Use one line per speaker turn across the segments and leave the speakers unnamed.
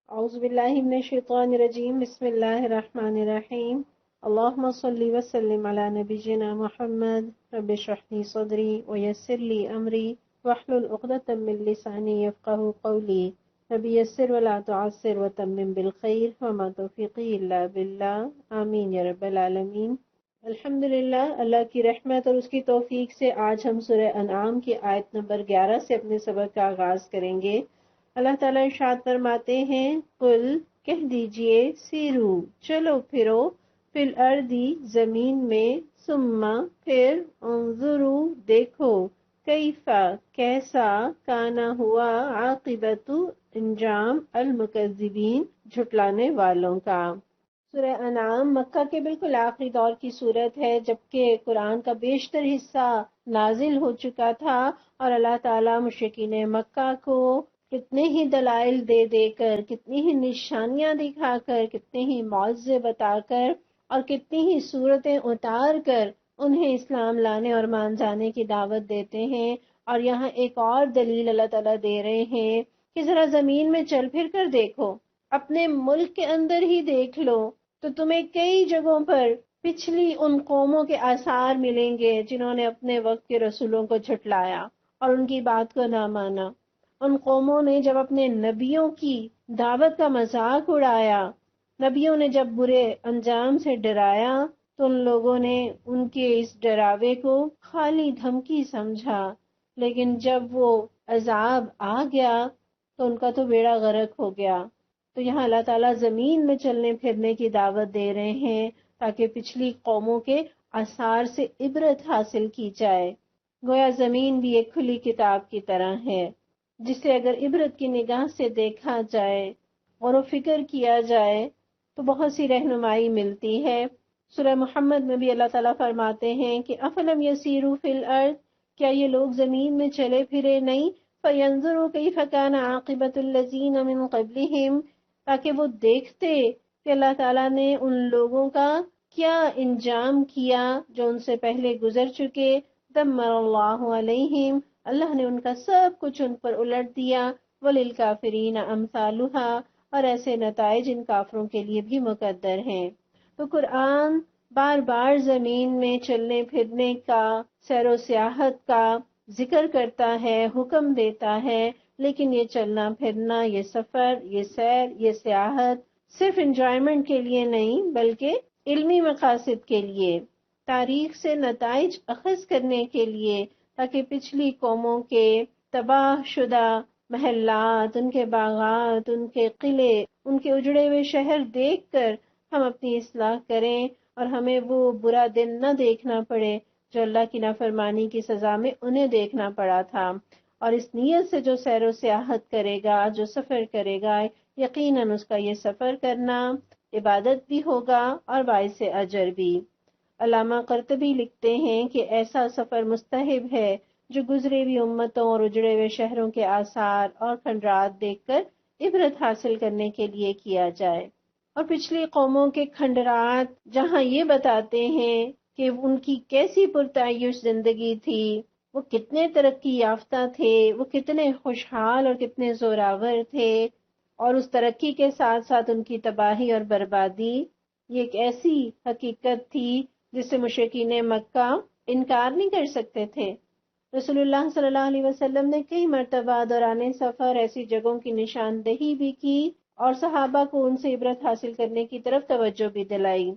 اعوذ باللہ من الشیطان الرجیم بسم اللہ الرحمن الرحیم اللہم صلی وسلم علی نبینا محمد رب اشرح لی صدری ویسر لی امری واحلل عقدۃ من لسانی یفقہوا قولی رب یسر ولا تعسر وتمم بالخیر وما توفیقی الا باللہ آمین یا رب العالمین۔ الحمدللہ، اللہ کی رحمت اور اس کی توفیق سے آج ہم سورہ انعام کی آیت نمبر 11 سے اپنے سبق کا آغاز کریں گے۔ اللہ تعالیٰ ارشاد فرماتے ہیں، قل کہہ دیجئے، سیرو چلو پھرو، فی الارضی زمین میں، ثم پھر، انظرو دیکھو، کیفا کیسا، کانا ہوا، عاقبت انجام، المکذبین جھٹلانے والوں کا۔ سورہ انعام مکہ کے بالکل آخری دور کی صورت ہے، جبکہ قرآن کا بیشتر حصہ نازل ہو چکا تھا اور اللہ تعالیٰ مشرکین مکہ کو کتنے ہی دلائل دے دے کر، کتنی ہی نشانیاں دکھا کر، کتنے ہی معجزے بتا کر اور کتنی ہی صورتیں اتار کر انہیں اسلام لانے اور مان جانے کی دعوت دیتے ہیں۔ اور یہاں ایک اور دلیل اللہ تعالیٰ دے رہے ہیں کہ ذرا زمین میں چل پھر کر دیکھو، اپنے ملک کے اندر ہی دیکھ لو تو تمہیں کئی جگہوں پر پچھلی ان قوموں کے آثار ملیں گے جنہوں نے اپنے وقت کے رسولوں کو جھٹلایا اور ان کی بات کو نہ مانا۔ ان قوموں نے جب اپنے نبیوں کی دعوت کا مذاق اڑایا، نبیوں نے جب برے انجام سے ڈرایا، تو ان لوگوں نے ان کے اس ڈراوے کو خالی دھمکی سمجھا، لیکن جب وہ عذاب آ گیا تو ان کا تو بیڑا غرق ہو گیا۔ تو یہاں اللہ تعالیٰ زمین میں چلنے پھرنے کی دعوت دے رہے ہیں تاکہ پچھلی قوموں کے آثار سے عبرت حاصل کی جائے۔ گویا زمین بھی ایک کھلی کتاب کی طرح ہے جسے اگر عبرت کی نگاہ سے دیکھا جائے، غور و فکر کیا جائے تو بہت سی رہنمائی ملتی ہے۔ سورہ محمد میں بھی اللہ تعالیٰ فرماتے ہیں کہ افلم یسیروا فی الارض، کیا یہ لوگ زمین میں چلے پھرے نہیں، فینظروا کیف کان عاقبۃ الذین من قبلہم، تاکہ وہ دیکھتے کہ اللہ تعالیٰ نے ان لوگوں کا کیا انجام کیا جو ان سے پہلے گزر چکے۔ دمر اللہ علیہم، اللہ نے ان کا سب کچھ ان پر الٹ دیا۔ وَلِلْكَافِرِينَ أَمْثَالُهَا، اور ایسے نتائج ان کافروں کے لیے بھی مقدر ہیں۔ تو قرآن بار بار زمین میں چلنے پھرنے کا، سیر و سیاحت کا ذکر کرتا ہے، حکم دیتا ہے، لیکن یہ چلنا پھرنا، یہ سفر، یہ سیر، یہ سیاحت صرف انجوائمنٹ کے لیے نہیں بلکہ علمی مقاصد کے لیے، تاریخ سے نتائج اخذ کرنے کے لیے، تاکہ پچھلی قوموں کے تباہ شدہ محلات، ان کے باغات، ان کے قلعے، ان کے اجڑے ہوئے شہر دیکھ کر ہم اپنی اصلاح کریں اور ہمیں وہ برا دن نہ دیکھنا پڑے جو اللہ کی نافرمانی کی سزا میں انہیں دیکھنا پڑا تھا۔ اور اس نیت سے جو سیر و سیاحت کرے گا، جو سفر کرے گا، یقیناً اس کا یہ سفر کرنا عبادت بھی ہوگا اور باعث اجر بھی۔ علامہ قرطبی لکھتے ہیں کہ ایسا سفر مستحب ہے جو گزرے ہوئی امتوں اور اجڑے ہوئے شہروں کے آثار اور کھنڈرات دیکھ کر عبرت حاصل کرنے کے لیے کیا جائے۔ اور پچھلی قوموں کے کھنڈرات جہاں یہ بتاتے ہیں کہ ان کی کیسی پرتعیش زندگی تھی، وہ کتنے ترقی یافتہ تھے، وہ کتنے خوشحال اور کتنے زوراور تھے، اور اس ترقی کے ساتھ ساتھ ان کی تباہی اور بربادی، یہ ایک ایسی حقیقت تھی جس سے مشرکین مکہ انکار نہیں کر سکتے تھے۔ رسول اللہ صلی اللہ علیہ وسلم نے کئی مرتبہ دوران سفر ایسی جگہوں کی نشاندہی بھی کی اور صحابہ کو ان سے عبرت حاصل کرنے کی طرف توجہ بھی دلائی۔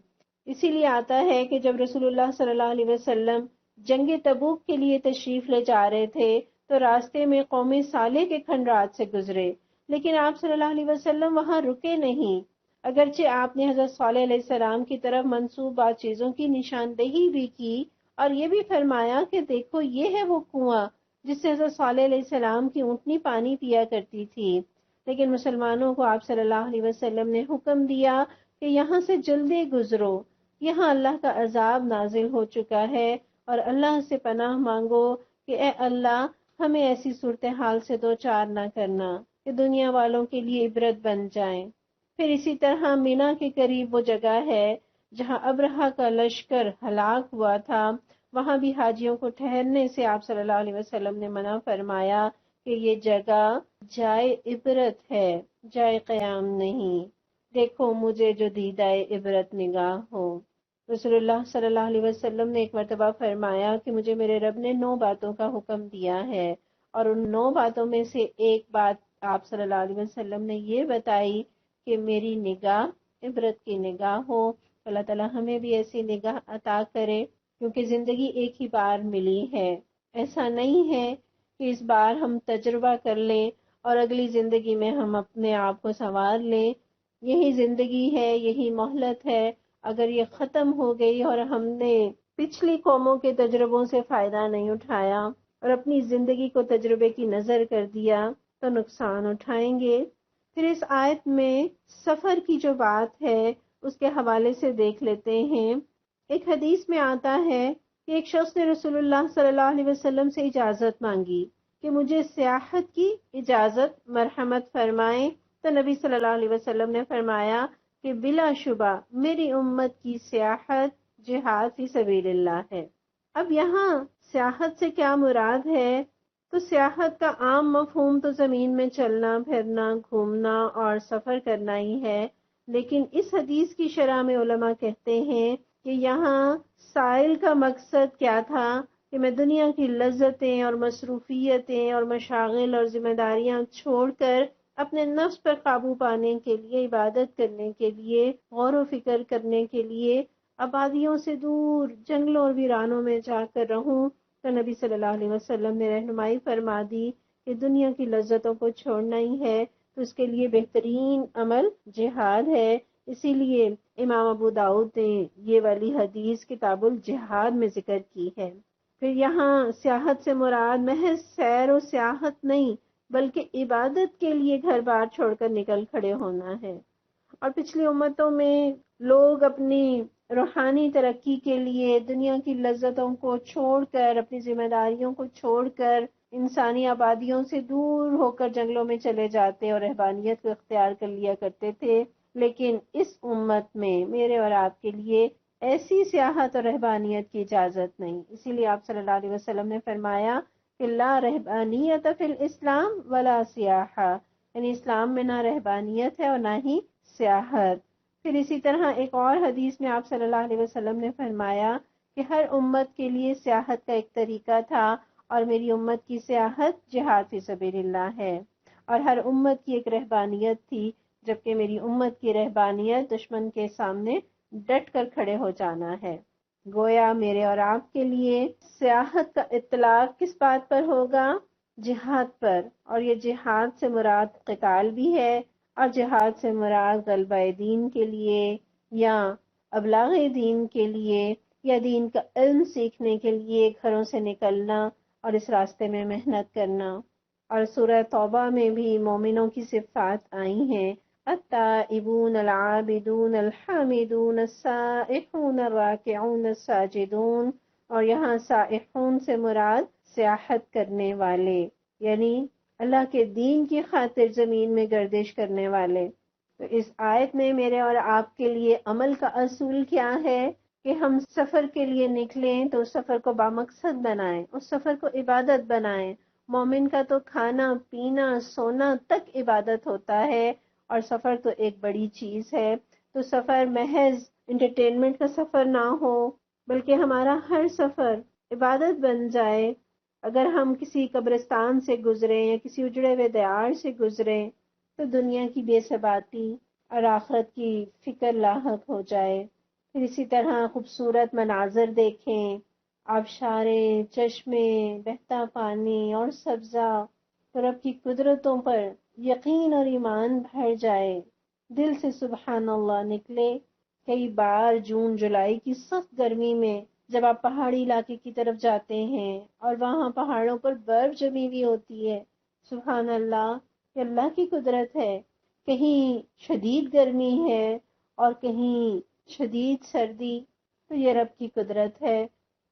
اسی لیے آتا ہے کہ جب رسول اللہ صلی اللہ علیہ وسلم جنگ تبوک کے لیے تشریف لے جا رہے تھے تو راستے میں قوم صالح کے کھنڈرات سے گزرے، لیکن آپ صلی اللہ علیہ وسلم وہاں رکے نہیں، اگرچہ آپ نے حضرت صالح علیہ السلام کی طرف منسوب بعض چیزوں کی نشاندہی بھی کی اور یہ بھی فرمایا کہ دیکھو یہ ہے وہ کنواں جس سے حضرت صالح علیہ السلام کی اونٹنی پانی پیا کرتی تھی، لیکن مسلمانوں کو آپ صلی اللہ علیہ وسلم نے حکم دیا کہ یہاں سے جلدی گزرو، یہاں اللہ کا عذاب نازل ہو چکا ہے، اور اللہ سے پناہ مانگو کہ اے اللہ ہمیں ایسی صورتحال سے دوچار نہ کرنا کہ دنیا والوں کے لیے عبرت بن جائیں۔ پھر اسی طرح مینا کے قریب وہ جگہ ہے جہاں ابرہہ کا لشکر ہلاک ہوا تھا، وہاں بھی حاجیوں کو ٹھہرنے سے آپ صلی اللہ علیہ وسلم نے منع فرمایا کہ یہ جگہ جائے عبرت ہے، جائے قیام نہیں، دیکھو مجھے جو دیدہ عبرت نگاہ ہو۔ رسول اللہ صلی اللہ علیہ وسلم نے ایک مرتبہ فرمایا کہ مجھے میرے رب نے 9 باتوں کا حکم دیا ہے، اور ان 9 باتوں میں سے ایک بات آپ صلی اللہ علیہ وسلم نے یہ بتائی کہ میری نگاہ عبرت کی نگاہ ہو۔ اللہ تعالیٰ ہمیں بھی ایسی نگاہ عطا کرے، کیونکہ زندگی ایک ہی بار ملی ہے۔ ایسا نہیں ہے کہ اس بار ہم تجربہ کر لیں اور اگلی زندگی میں ہم اپنے آپ کو سنوار لیں۔ یہی زندگی ہے، یہی مہلت ہے۔ اگر یہ ختم ہو گئی اور ہم نے پچھلی قوموں کے تجربوں سے فائدہ نہیں اٹھایا اور اپنی زندگی کو تجربے کی نظر کر دیا تو نقصان اٹھائیں گے۔ پھر اس آیت میں سفر کی جو بات ہے اس کے حوالے سے دیکھ لیتے ہیں۔ ایک حدیث میں آتا ہے کہ ایک شخص نے رسول اللہ صلی اللہ علیہ وسلم سے اجازت مانگی کہ مجھے سیاحت کی اجازت مرحمت فرمائیں، تو نبی صلی اللہ علیہ وسلم نے فرمایا کہ بلا شبہ میری امت کی سیاحت جہاد فی سبیل اللہ ہے۔ اب یہاں سیاحت سے کیا مراد ہے؟ تو سیاحت کا عام مفہوم تو زمین میں چلنا پھرنا، گھومنا اور سفر کرنا ہی ہے، لیکن اس حدیث کی شرح میں علماء کہتے ہیں کہ یہاں سائل کا مقصد کیا تھا کہ میں دنیا کی لذتیں اور مصروفیتیں اور مشاغل اور ذمہ داریاں چھوڑ کر اپنے نفس پر قابو پانے کے لیے، عبادت کرنے کے لیے، غور و فکر کرنے کے لیے آبادیوں سے دور جنگلوں اور ویرانوں میں جا کر رہوں۔ تو نبی صلی اللہ علیہ وسلم نے رہنمائی فرما دی کہ دنیا کی لذتوں کو چھوڑنا ہی ہے تو اس کے لیے بہترین عمل جہاد ہے۔ اسی لیے امام ابو داؤد نے یہ والی حدیث کتاب الجہاد میں ذکر کی ہے۔ پھر یہاں سیاحت سے مراد محض سیر و سیاحت نہیں بلکہ عبادت کے لیے گھر بار چھوڑ کر نکل کھڑے ہونا ہے۔ اور پچھلی امتوں میں لوگ اپنی روحانی ترقی کے لیے دنیا کی لذتوں کو چھوڑ کر، اپنی ذمہ داریوں کو چھوڑ کر انسانی آبادیوں سے دور ہو کر جنگلوں میں چلے جاتے اور رہبانیت کو اختیار کر لیا کرتے تھے، لیکن اس امت میں میرے اور آپ کے لیے ایسی سیاحت اور رہبانیت کی اجازت نہیں۔ اسی لیے آپ صلی اللہ علیہ وسلم نے فرمایا کہ لا رہبانیت فی الاسلام ولا سیاحہ، یعنی اسلام میں نہ رہبانیت ہے اور نہ ہی سیاحت۔ پھر اسی طرح ایک اور حدیث میں آپ صلی اللہ علیہ وسلم نے فرمایا کہ ہر امت کے لیے سیاحت کا ایک طریقہ تھا، اور میری امت کی سیاحت جہاد فی سبیل اللہ ہے، اور ہر امت کی ایک رہبانیت تھی، جبکہ میری امت کی رہبانیت دشمن کے سامنے ڈٹ کر کھڑے ہو جانا ہے۔ گویا میرے اور آپ کے لیے سیاحت کا اطلاق کس بات پر ہوگا؟ جہاد پر، اور یہ جہاد سے مراد قتال بھی ہے، اور جہاد سے مراد غلبہ دین کے لیے یا ابلاغ دین کے لیے یا دین کا علم سیکھنے کے لیے گھروں سے نکلنا اور اس راستے میں محنت کرنا۔ اور سورہ توبہ میں بھی مومنوں کی صفات آئی ہیں، التائبون العابدون الحامدون السائحون الراکعون الساجدون، اور یہاں سائحون سے مراد سیاحت کرنے والے، یعنی اللہ کے دین کی خاطر زمین میں گردش کرنے والے۔ تو اس آیت میں میرے اور آپ کے لیے عمل کا اصول کیا ہے کہ ہم سفر کے لیے نکلیں تو اس سفر کو بامقصد بنائیں، اس سفر کو عبادت بنائیں۔ مومن کا تو کھانا پینا سونا تک عبادت ہوتا ہے، اور سفر تو ایک بڑی چیز ہے۔ تو سفر محض انٹرٹینمنٹ کا سفر نہ ہو بلکہ ہمارا ہر سفر عبادت بن جائے۔ اگر ہم کسی قبرستان سے گزریں یا کسی اجڑے ہوئے دیار سے گزریں تو دنیا کی بے ثباتی اور آخرت کی فکر لاحق ہو جائے۔ پھر اسی طرح خوبصورت مناظر دیکھیں، آبشاریں، چشمے، بہتا پانی اور سبزہ، تو رب کی قدرتوں پر یقین اور ایمان بھر جائے، دل سے سبحان اللہ نکلے۔ کئی بار جون جولائی کی سخت گرمی میں جب آپ پہاڑی علاقے کی طرف جاتے ہیں اور وہاں پہاڑوں پر برف جمی ہوئی ہوتی ہے، سبحان اللہ، یہ اللہ کی قدرت ہے۔ کہیں شدید گرمی ہے اور کہیں شدید سردی، تو یہ رب کی قدرت ہے۔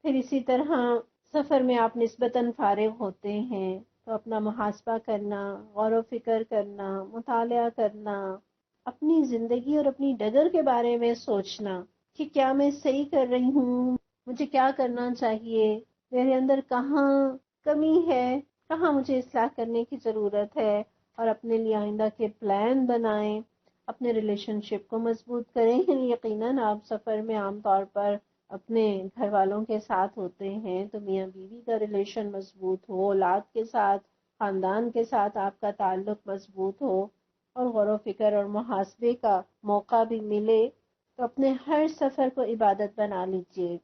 پھر اسی طرح سفر میں آپ نسبتاً فارغ ہوتے ہیں تو اپنا محاسبہ کرنا، غور و فکر کرنا، مطالعہ کرنا، اپنی زندگی اور اپنی ڈگر کے بارے میں سوچنا کہ کیا میں صحیح کر رہی ہوں، مجھے کیا کرنا چاہیے، میرے اندر کہاں کمی ہے، کہاں مجھے اصلاح کرنے کی ضرورت ہے۔ اور اپنے لیے آئندہ کے پلان بنائیں، اپنے ریلیشن شپ کو مضبوط کریں۔ یقیناً آپ سفر میں عام طور پر اپنے گھر والوں کے ساتھ ہوتے ہیں، تو میاں بیوی کا ریلیشن مضبوط ہو، اولاد کے ساتھ، خاندان کے ساتھ آپ کا تعلق مضبوط ہو، اور غور و فکر اور محاسبے کا موقع بھی ملے، تو اپنے ہر سفر کو عبادت بنا لیجئے۔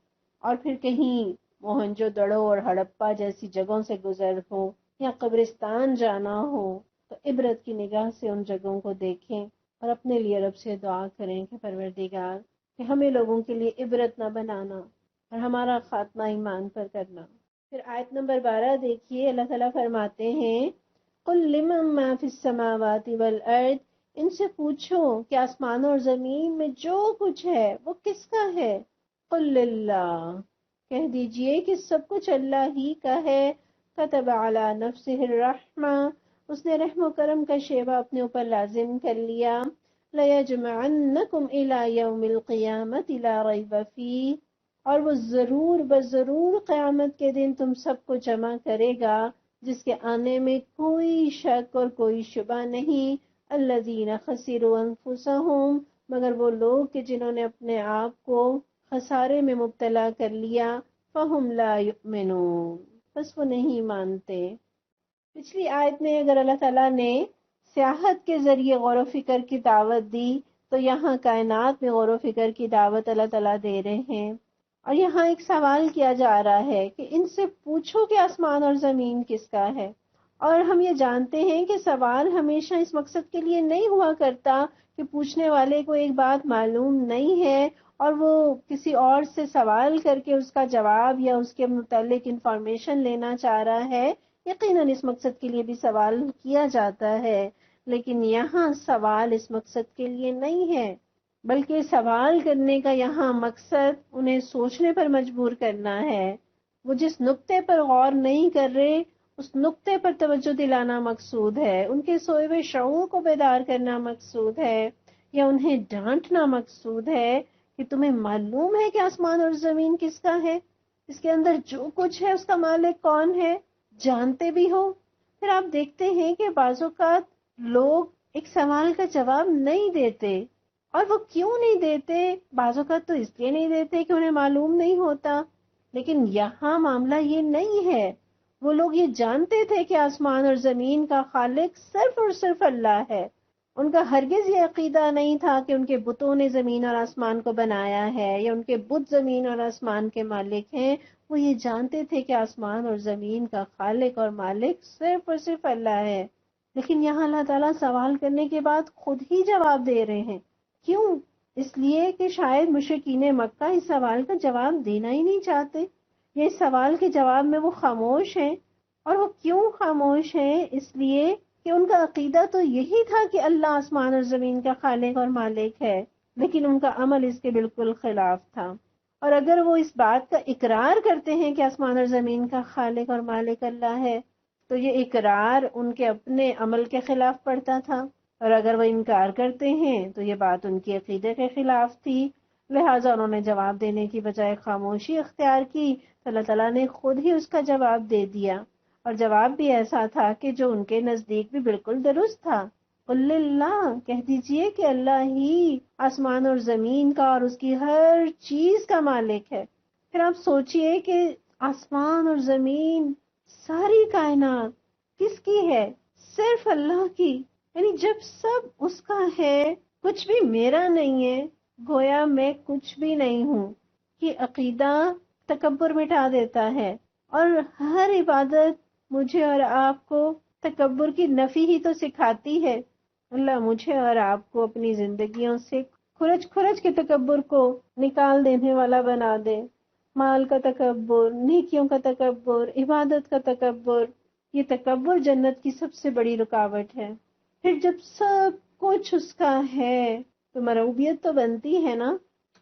اور پھر کہیں موہنجو دڑو اور ہڑپا جیسی جگہوں سے گزر ہو یا قبرستان جانا ہو تو عبرت کی نگاہ سے ان جگہوں کو دیکھیں اور اپنے لیے رب سے دعا کریں کہ پروردگار کہ ہمیں لوگوں کے لیے عبرت نہ بنانا اور ہمارا خاتمہ ایمان پر کرنا۔ پھر آیت نمبر 12 دیکھیے، اللہ تعالیٰ فرماتے ہیں قُل لِمَن مَا فِی السَّمَاوَاتِ وَالْأَرْضِ، ان سے پوچھو کہ آسمان اور زمین میں جو کچھ ہے وہ کس کا ہے؟ قُل لِلَّهِ، کہہ دیجئے کہ سب کچھ اللہ ہی کا ہے۔ كَتَبَ عَلَى نَفْسِهِ الرَّحْمَةَ، اس نے رحم و کرم کا شیوا اپنے اوپر لازم کر لیا۔ لَيَجْمَعَنَّكُمْ إِلَى يَوْمِ الْقِيَامَةِ لَا رَيْبَ فِيهِ، اور وہ ضرور بضرور قیامت کے دن تم سب کو جمع کرے گا جس کے آنے میں کوئی شک اور کوئی شبہ نہیں۔ الَّذِينَ خَسِرُوا أَنفُسَهُمْ، مگر وہ لوگ کہ جنہوں نے اپنے آپ کو خسارے میں مبتلا کر لیا۔ فَهُمْ لَا يُؤْمِنُونَ، بس وہ نہیں مانتے۔ پچھلی آیت میں اگر اللہ تعالیٰ نے سیاحت کے ذریعے غور و فکر کی دعوت دی تو یہاں کائنات میں غور و فکر کی دعوت اللہ تعالیٰ دے رہے ہیں، اور یہاں ایک سوال کیا جا رہا ہے کہ ان سے پوچھو کہ آسمان اور زمین کس کا ہے۔ اور ہم یہ جانتے ہیں کہ سوال ہمیشہ اس مقصد کے لیے نہیں ہوا کرتا کہ پوچھنے والے کو ایک بات معلوم نہیں ہے اور وہ کسی اور سے سوال کر کے اس کا جواب یا اس کے متعلق انفارمیشن لینا چاہ رہا ہے۔ یقیناً اس مقصد کے لیے بھی سوال کیا جاتا ہے، لیکن یہاں سوال اس مقصد کے لیے نہیں ہے، بلکہ سوال کرنے کا یہاں مقصد انہیں سوچنے پر مجبور کرنا ہے۔ وہ جس نقطے پر غور نہیں کر رہے اس نقطے پر توجہ دلانا مقصود ہے، ان کے سوئے ہوئے شعور کو بیدار کرنا مقصود ہے، یا انہیں ڈانٹنا مقصود ہے کہ تمہیں معلوم ہے کہ آسمان اور زمین کس کا ہے، اس کے اندر جو کچھ ہے اس کا مالک کون ہے، جانتے بھی ہو۔ پھر آپ دیکھتے ہیں کہ بعض اوقات لوگ ایک سوال کا جواب نہیں دیتے، اور وہ کیوں نہیں دیتے؟ بعض اوقات تو اس لیے نہیں دیتے کہ انہیں معلوم نہیں ہوتا، لیکن یہاں معاملہ یہ نہیں ہے۔ وہ لوگ یہ جانتے تھے کہ آسمان اور زمین کا خالق صرف اور صرف اللہ ہے۔ ان کا ہرگز یہ عقیدہ نہیں تھا کہ ان کے بتوں نے زمین اور آسمان کو بنایا ہے یا ان کے بت زمین اور آسمان کے مالک ہیں۔ وہ یہ جانتے تھے کہ آسمان اور زمین کا خالق اور مالک صرف اور صرف اللہ ہے، لیکن یہاں اللہ تعالیٰ سوال کرنے کے بعد خود ہی جواب دے رہے ہیں۔ کیوں؟ اس لیے کہ شاید مشرکین مکہ اس سوال کا جواب دینا ہی نہیں چاہتے، یہ سوال کے جواب میں وہ خاموش ہیں۔ اور وہ کیوں خاموش ہیں؟ اس لیے کہ ان کا عقیدہ تو یہی تھا کہ اللہ آسمان اور زمین کا خالق اور مالک ہے، لیکن ان کا عمل اس کے بالکل خلاف تھا۔ اور اگر وہ اس بات کا اقرار کرتے ہیں کہ آسمان اور زمین کا خالق اور مالک اللہ ہے تو یہ اقرار ان کے اپنے عمل کے خلاف پڑتا تھا، اور اگر وہ انکار کرتے ہیں تو یہ بات ان کے عقیدے کے خلاف تھی۔ لہٰذا انہوں نے جواب دینے کی بجائے خاموشی اختیار کی، تو اللہ تعالیٰ نے خود ہی اس کا جواب دے دیا، اور جواب بھی ایسا تھا کہ جو ان کے نزدیک بھی بالکل درست تھا۔ قُلِ اللَّهِ، کہہ دیجئے کہ اللہ ہی آسمان اور زمین کا اور اس کی ہر چیز کا مالک ہے۔ پھر آپ سوچئے کہ آسمان اور زمین، ساری کائنات کس کی ہے؟ صرف اللہ کی۔ یعنی جب سب اس کا ہے، کچھ بھی میرا نہیں ہے، گویا میں کچھ بھی نہیں ہوں، یہ عقیدہ تکبر مٹا دیتا ہے، اور ہر عبادت مجھے اور آپ کو تکبر کی نفی ہی تو سکھاتی ہے۔ اللہ مجھے اور آپ کو اپنی زندگیوں سے کھرچ کھرچ کے تکبر کو نکال دینے والا بنا دے۔ مال کا تکبر، نیکیوں کا تکبر، عبادت کا تکبر، یہ تکبر جنت کی سب سے بڑی رکاوٹ ہے۔ پھر جب سب کچھ اس کا ہے تو مرغوبیت تو بنتی ہے نا۔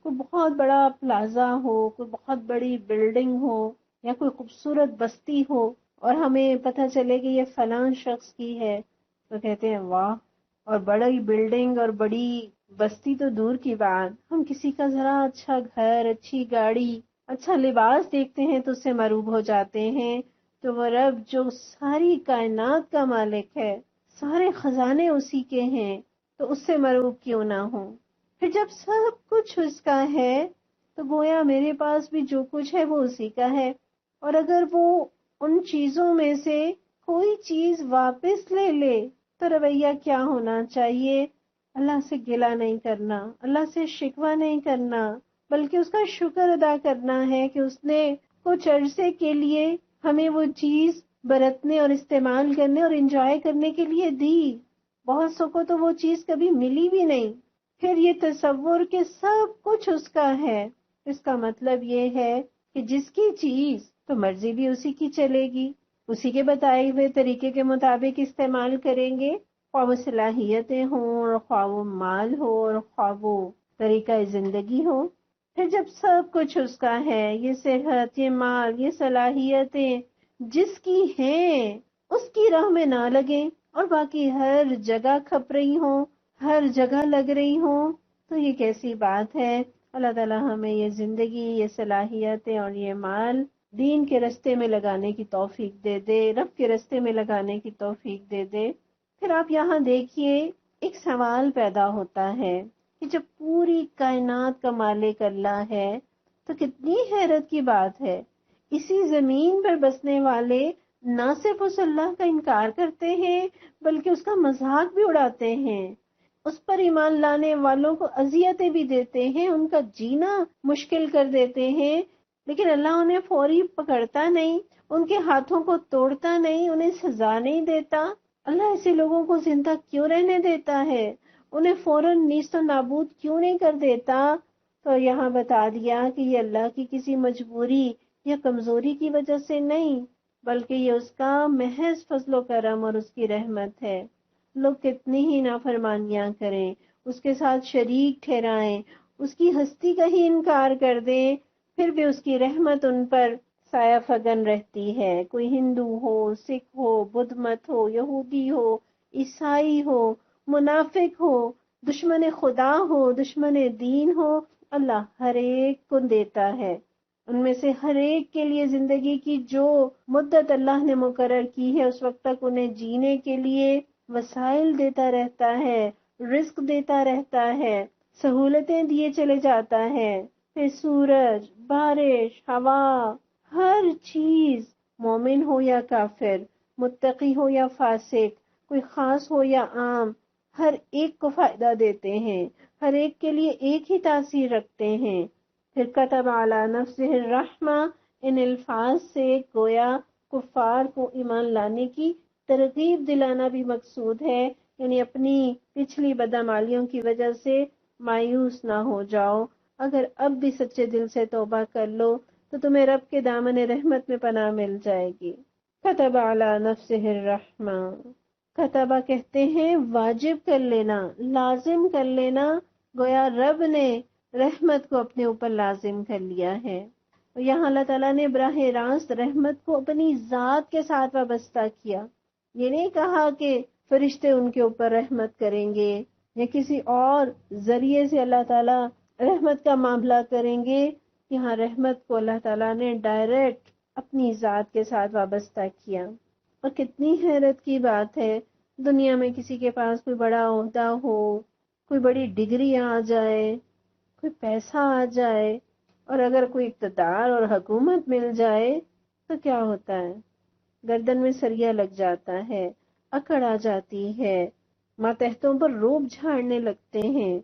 کوئی بہت بڑا پلازا ہو، کوئی بہت بڑی بلڈنگ ہو، یا کوئی خوبصورت بستی ہو، اور ہمیں پتہ چلے کہ یہ فلاں شخص کی ہے، تو کہتے ہیں واہ۔ اور بڑی بلڈنگ اور بڑی بستی تو دور کی بات، ہم کسی کا ذرا اچھا گھر، اچھی گاڑی، اچھا لباس دیکھتے ہیں تو اس سے مرعوب ہو جاتے ہیں۔ تو وہ رب جو ساری کائنات کا مالک ہے، سارے خزانے اسی کے ہیں، تو اس سے مرعوب کیوں نہ ہوں۔ پھر جب سب کچھ اس کا ہے تو گویا میرے پاس بھی جو کچھ ہے وہ اسی کا ہے، اور اگر وہ ان چیزوں میں سے کوئی چیز واپس لے لے تو رویہ کیا ہونا چاہیے؟ اللہ سے گلہ نہیں کرنا، اللہ سے شکوہ نہیں کرنا، بلکہ اس کا شکر ادا کرنا ہے کہ اس نے کچھ عرصے کے لیے ہمیں وہ چیز برتنے اور استعمال کرنے اور انجوائے کرنے کے لیے دی۔ بہت سو کو تو وہ چیز کبھی ملی بھی نہیں۔ پھر یہ تصور کہ سب کچھ اس کا ہے، اس کا مطلب یہ ہے کہ جس کی چیز تو مرضی بھی اسی کی چلے گی، اسی کے بتائے ہوئے طریقے کے مطابق استعمال کریں گے، خواہ وہ صلاحیتیں ہوں اور خواہ وہ مال ہو اور خواہ وہ طریقہ زندگی ہو۔ پھر جب سب کچھ اس کا ہے، یہ صحت، یہ مال، یہ صلاحیتیں جس کی ہیں اس کی راہ میں نہ لگیں اور باقی ہر جگہ کھپ رہی ہوں، ہر جگہ لگ رہی ہوں، تو یہ کیسی بات ہے؟ اللہ تعالیٰ ہمیں یہ زندگی، یہ صلاحیتیں اور یہ مال دین کے رستے میں لگانے کی توفیق دے دے، رب کے رستے میں لگانے کی توفیق دے دے۔ پھر آپ یہاں دیکھیے، ایک سوال پیدا ہوتا ہے کہ جب پوری کائنات کا مالک اللہ ہے تو کتنی حیرت کی بات ہے، اسی زمین پر بسنے والے نہ صرف اس اللہ کا انکار کرتے ہیں بلکہ اس کا مذاق بھی اڑاتے ہیں، اس پر ایمان لانے والوں کو اذیتیں بھی دیتے ہیں، ان کا جینا مشکل کر دیتے ہیں، لیکن اللہ انہیں فوری پکڑتا نہیں، ان کے ہاتھوں کو توڑتا نہیں، انہیں سزا نہیں دیتا۔ اللہ ایسے لوگوں کو زندہ کیوں رہنے دیتا ہے؟ انہیں فوراً نیست و نابود کیوں نہیں کر دیتا؟ تو یہاں بتا دیا کہ یہ اللہ کی کسی مجبوری یا کمزوری کی وجہ سے نہیں، بلکہ یہ اس کا محض فضل و کرم اور اس کی رحمت ہے۔ لوگ کتنی ہی نافرمانیاں کریں، اس کے ساتھ شریک ٹھہرائیں، اس کی ہستی کا ہی انکار کر دیں، پھر بھی اس کی رحمت ان پر سایہ فگن رہتی ہے۔ کوئی ہندو ہو، سکھ ہو، بدھ مت ہو، یہودی ہو، عیسائی ہو، منافق ہو، دشمن خدا ہو، دشمن دین ہو، اللہ ہر ایک کو دیتا ہے۔ ان میں سے ہر ایک کے لیے زندگی کی جو مدت اللہ نے مقرر کی ہے اس وقت تک انہیں جینے کے لیے وسائل دیتا رہتا ہے، رزق دیتا رہتا ہے، سہولتیں دیے چلے جاتا ہے۔ پھر سورج، بارش، ہوا، ہر چیز، مومن ہو یا کافر، متقی ہو یا فاسق، کوئی خاص ہو یا عام، ہر ایک کو فائدہ دیتے ہیں، ہر ایک کے لیے ایک ہی تاثیر رکھتے ہیں۔ پھر کتب علی نفسہ الرحمہ، ان الفاظ سے گویا کفار کو ایمان لانے کی ترغیب دلانا بھی مقصود ہے، یعنی اپنی پچھلی بدعمالیوں کی وجہ سے مایوس نہ ہو جاؤ، اگر اب بھی سچے دل سے توبہ کر لو تو تمہیں رب کے دامن رحمت میں پناہ مل جائے گی۔ کتب علی نفسہ الرحمہ، کتبہ کہتے ہیں واجب کر لینا، لازم کر لینا، گویا رب نے رحمت کو اپنے اوپر لازم کر لیا ہے۔ یہاں اللہ تعالیٰ نے براہ راست رحمت کو اپنی ذات کے ساتھ وابستہ کیا، یہ نہیں کہا کہ فرشتے ان کے اوپر رحمت کریں گے یا کسی اور ذریعے سے اللہ تعالیٰ رحمت کا معاملہ کریں گے۔ یہاں رحمت کو اللہ تعالیٰ نے ڈائریکٹ اپنی ذات کے ساتھ وابستہ کیا۔ اور کتنی حیرت کی بات ہے، دنیا میں کسی کے پاس کوئی بڑا عہدہ ہو، کوئی بڑی ڈگری آ جائے، کوئی پیسہ آ جائے، اور اگر کوئی اقتدار اور حکومت مل جائے تو کیا ہوتا ہے؟ گردن میں سریا لگ جاتا ہے، اکڑ آ جاتی ہے، ماتحتوں پر روب جھاڑنے لگتے ہیں،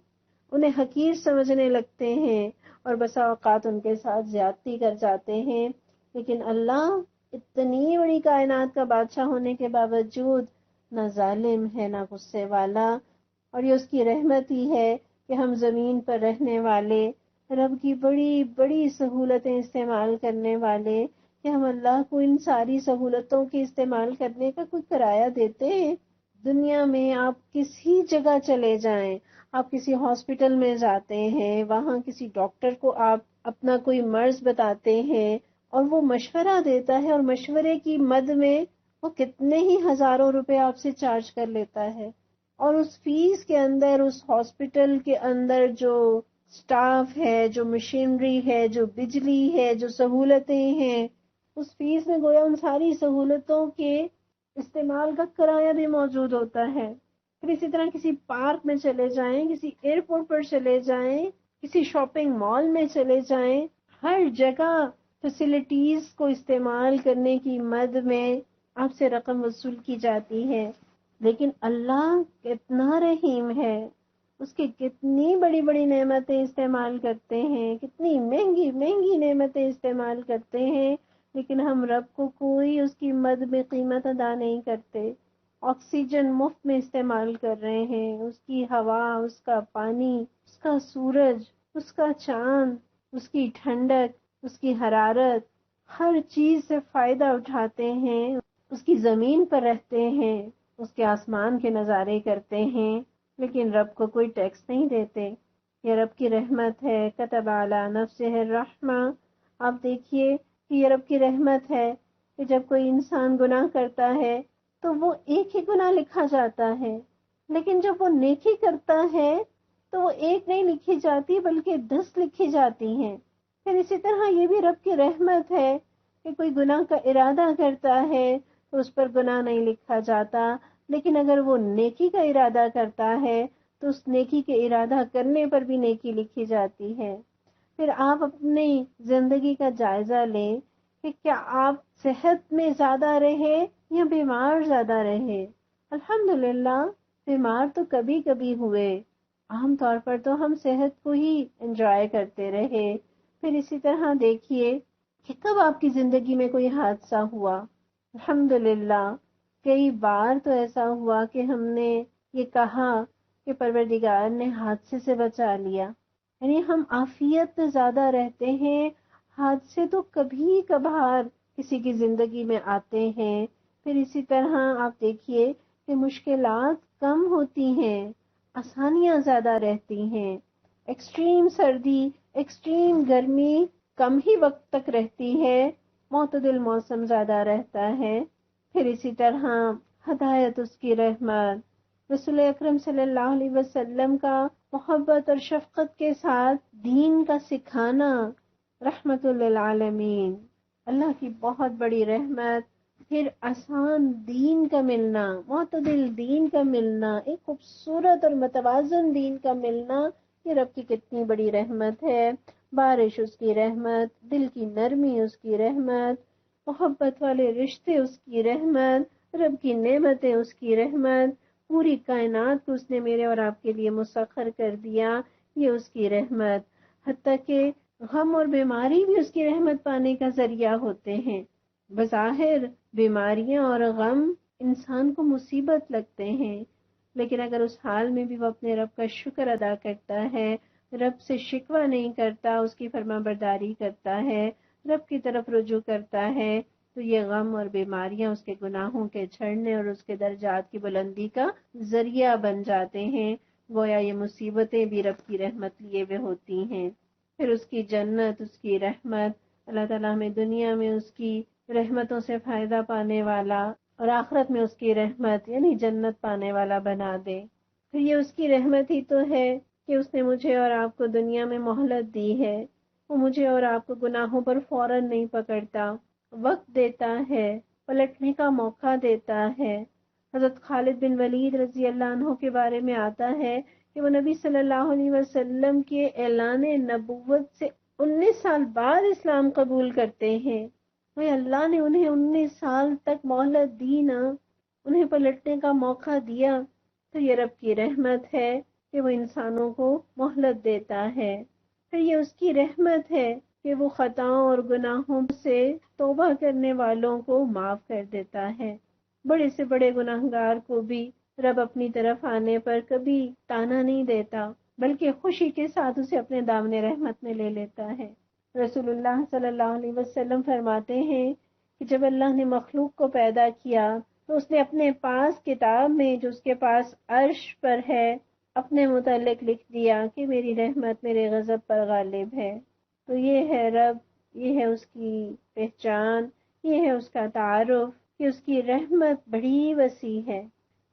انہیں حقیر سمجھنے لگتے ہیں اور بسا اوقات ان کے ساتھ زیادتی کر جاتے ہیں۔ لیکن اللہ اتنی بڑی کائنات کا بادشاہ ہونے کے باوجود نہ ظالم ہے نہ غصے والا، اور یہ اس کی رحمت ہی ہے کہ ہم زمین پر رہنے والے، رب کی بڑی بڑی سہولتیں استعمال کرنے والے، کہ ہم اللہ کو ان ساری سہولتوں کے استعمال کرنے کا کوئی کرایہ دیتے ہیں؟ دنیا میں آپ کسی جگہ چلے جائیں، آپ کسی ہاسپٹل میں جاتے ہیں، وہاں کسی ڈاکٹر کو آپ اپنا کوئی مرض بتاتے ہیں اور وہ مشورہ دیتا ہے، اور مشورے کی مد میں وہ کتنے ہی ہزاروں روپے آپ سے چارج کر لیتا ہے، اور اس فیس کے اندر، اس ہاسپٹل کے اندر جو سٹاف ہے، جو مشینری ہے، جو بجلی ہے، جو سہولتیں ہیں، اس فیس میں گویا ان ساری سہولتوں کے استعمال کا کرایہ بھی موجود ہوتا ہے. پھر اسی طرح کسی پارک میں چلے جائیں، کسی ایئرپورٹ پر چلے جائیں، کسی شاپنگ مال میں چلے جائیں، ہر جگہ فیسلٹیز کو استعمال کرنے کی مد میں آپ سے رقم وصول کی جاتی ہے. لیکن اللہ کتنا رحیم ہے، اس کی کتنی بڑی بڑی نعمتیں استعمال کرتے ہیں، کتنی مہنگی مہنگی نعمتیں استعمال کرتے ہیں، لیکن ہم رب کو کوئی اس کی مد میں قیمت ادا نہیں کرتے. آکسیجن مفت میں استعمال کر رہے ہیں، اس کی ہوا، اس کا پانی، اس کا سورج، اس کا چاند، اس کی ٹھنڈک، اس کی حرارت، ہر چیز سے فائدہ اٹھاتے ہیں. اس کی زمین پر رہتے ہیں، اس کے آسمان کے نظارے کرتے ہیں، لیکن رب کو کوئی ٹیکس نہیں دیتے. یہ رب کی رحمت ہے. کتب علی نفسہ الرحمہ. آپ دیکھیے کہ یہ رب کی رحمت ہے کہ جب کوئی انسان گناہ کرتا ہے تو وہ ایک ہی گناہ لکھا جاتا ہے، لیکن جب وہ نیکی کرتا ہے تو وہ ایک نہیں لکھی جاتی بلکہ 10 لکھی جاتی ہیں. پھر اسی طرح یہ بھی رب کی رحمت ہے کہ کوئی گناہ کا ارادہ کرتا ہے تو اس پر گناہ نہیں لکھا جاتا، لیکن اگر وہ نیکی کا ارادہ کرتا ہے تو اس نیکی کے ارادہ کرنے پر بھی نیکی لکھی جاتی ہے. پھر آپ اپنی زندگی کا جائزہ لیں کہ کیا آپ صحت میں زیادہ رہے یا بیمار زیادہ رہے. الحمدللہ بیمار تو کبھی کبھی ہوئے، عام طور پر تو ہم صحت کو ہی انجوائے کرتے رہے. پھر اسی طرح دیکھیے کہ کب آپ کی زندگی میں کوئی حادثہ ہوا. الحمدللہ کئی بار تو ایسا ہوا کہ ہم نے یہ کہا کہ پروردگار نے حادثے سے بچا لیا. یعنی ہم عافیت میں زیادہ رہتے ہیں، حادثے تو کبھی کبھار کسی کی زندگی میں آتے ہیں. پھر اسی طرح آپ دیکھیے کہ مشکلات کم ہوتی ہیں، آسانیاں زیادہ رہتی ہیں. ایکسٹریم سردی، ایکسٹریم گرمی کم ہی وقت تک رہتی ہے، معتدل موسم زیادہ رہتا ہے. پھر اسی طرح ہدایت اس کی رحمت، رسول اکرم صلی اللہ علیہ وسلم کا محبت اور شفقت کے ساتھ دین کا سکھانا، رحمت للعالمین، اللہ کی بہت بڑی رحمت. پھر آسان دین کا ملنا، معتدل دین کا ملنا، ایک خوبصورت اور متوازن دین کا ملنا، یہ رب کی کتنی بڑی رحمت ہے. بارش اس کی رحمت، دل کی نرمی اس کی رحمت، محبت والے رشتے اس کی رحمت، رب کی نعمتیں اس کی رحمت، پوری کائنات کو اس نے میرے اور آپ کے لیے مسخر کر دیا، یہ اس کی رحمت. حتیٰ کہ غم اور بیماری بھی اس کی رحمت پانے کا ذریعہ ہوتے ہیں. بظاہر بیماریاں اور غم انسان کو مصیبت لگتے ہیں، لیکن اگر اس حال میں بھی وہ اپنے رب کا شکر ادا کرتا ہے، رب سے شکوہ نہیں کرتا، اس کی فرما برداری کرتا ہے، رب کی طرف رجوع کرتا ہے، تو یہ غم اور بیماریاں اس کے گناہوں کے جھڑنے اور اس کے درجات کی بلندی کا ذریعہ بن جاتے ہیں. گویا یہ مصیبتیں بھی رب کی رحمت لیے ہوئے ہوتی ہیں. پھر اس کی جنت، اس کی رحمت، اللہ تعالیٰ ہمیں دنیا میں اس کی رحمتوں سے فائدہ پانے والا اور آخرت میں اس کی رحمت یعنی جنت پانے والا بنا دے. پھر یہ اس کی رحمت ہی تو ہے کہ اس نے مجھے اور آپ کو دنیا میں مہلت دی ہے. وہ مجھے اور آپ کو گناہوں پر فوراً نہیں پکڑتا، وقت دیتا ہے، پلٹنے کا موقع دیتا ہے. حضرت خالد بن ولید رضی اللہ عنہ کے بارے میں آتا ہے کہ وہ نبی صلی اللہ علیہ وسلم کے اعلان نبوت سے 19 سال بعد اسلام قبول کرتے ہیں. وہ اللہ نے انہیں 19 سال تک مہلت دی نا، انہیں پلٹنے کا موقع دیا. تو یہ رب کی رحمت ہے کہ وہ انسانوں کو مہلت دیتا ہے. پھر یہ اس کی رحمت ہے کہ وہ خطاؤں اور گناہوں سے توبہ کرنے والوں کو معاف کر دیتا ہے. بڑے سے بڑے گناہگار کو بھی رب اپنی طرف آنے پر کبھی تانا نہیں دیتا، بلکہ خوشی کے ساتھ اسے اپنے دامن رحمت میں لے لیتا ہے. رسول اللہ صلی اللہ علیہ وسلم فرماتے ہیں کہ جب اللہ نے مخلوق کو پیدا کیا تو اس نے اپنے پاس کتاب میں جو اس کے پاس عرش پر ہے اپنے متعلق لکھ دیا کہ میری رحمت میرے غضب پر غالب ہے. تو یہ ہے رب، یہ ہے اس کی پہچان، یہ ہے اس کا تعارف کہ اس کی رحمت بڑی وسیع ہے.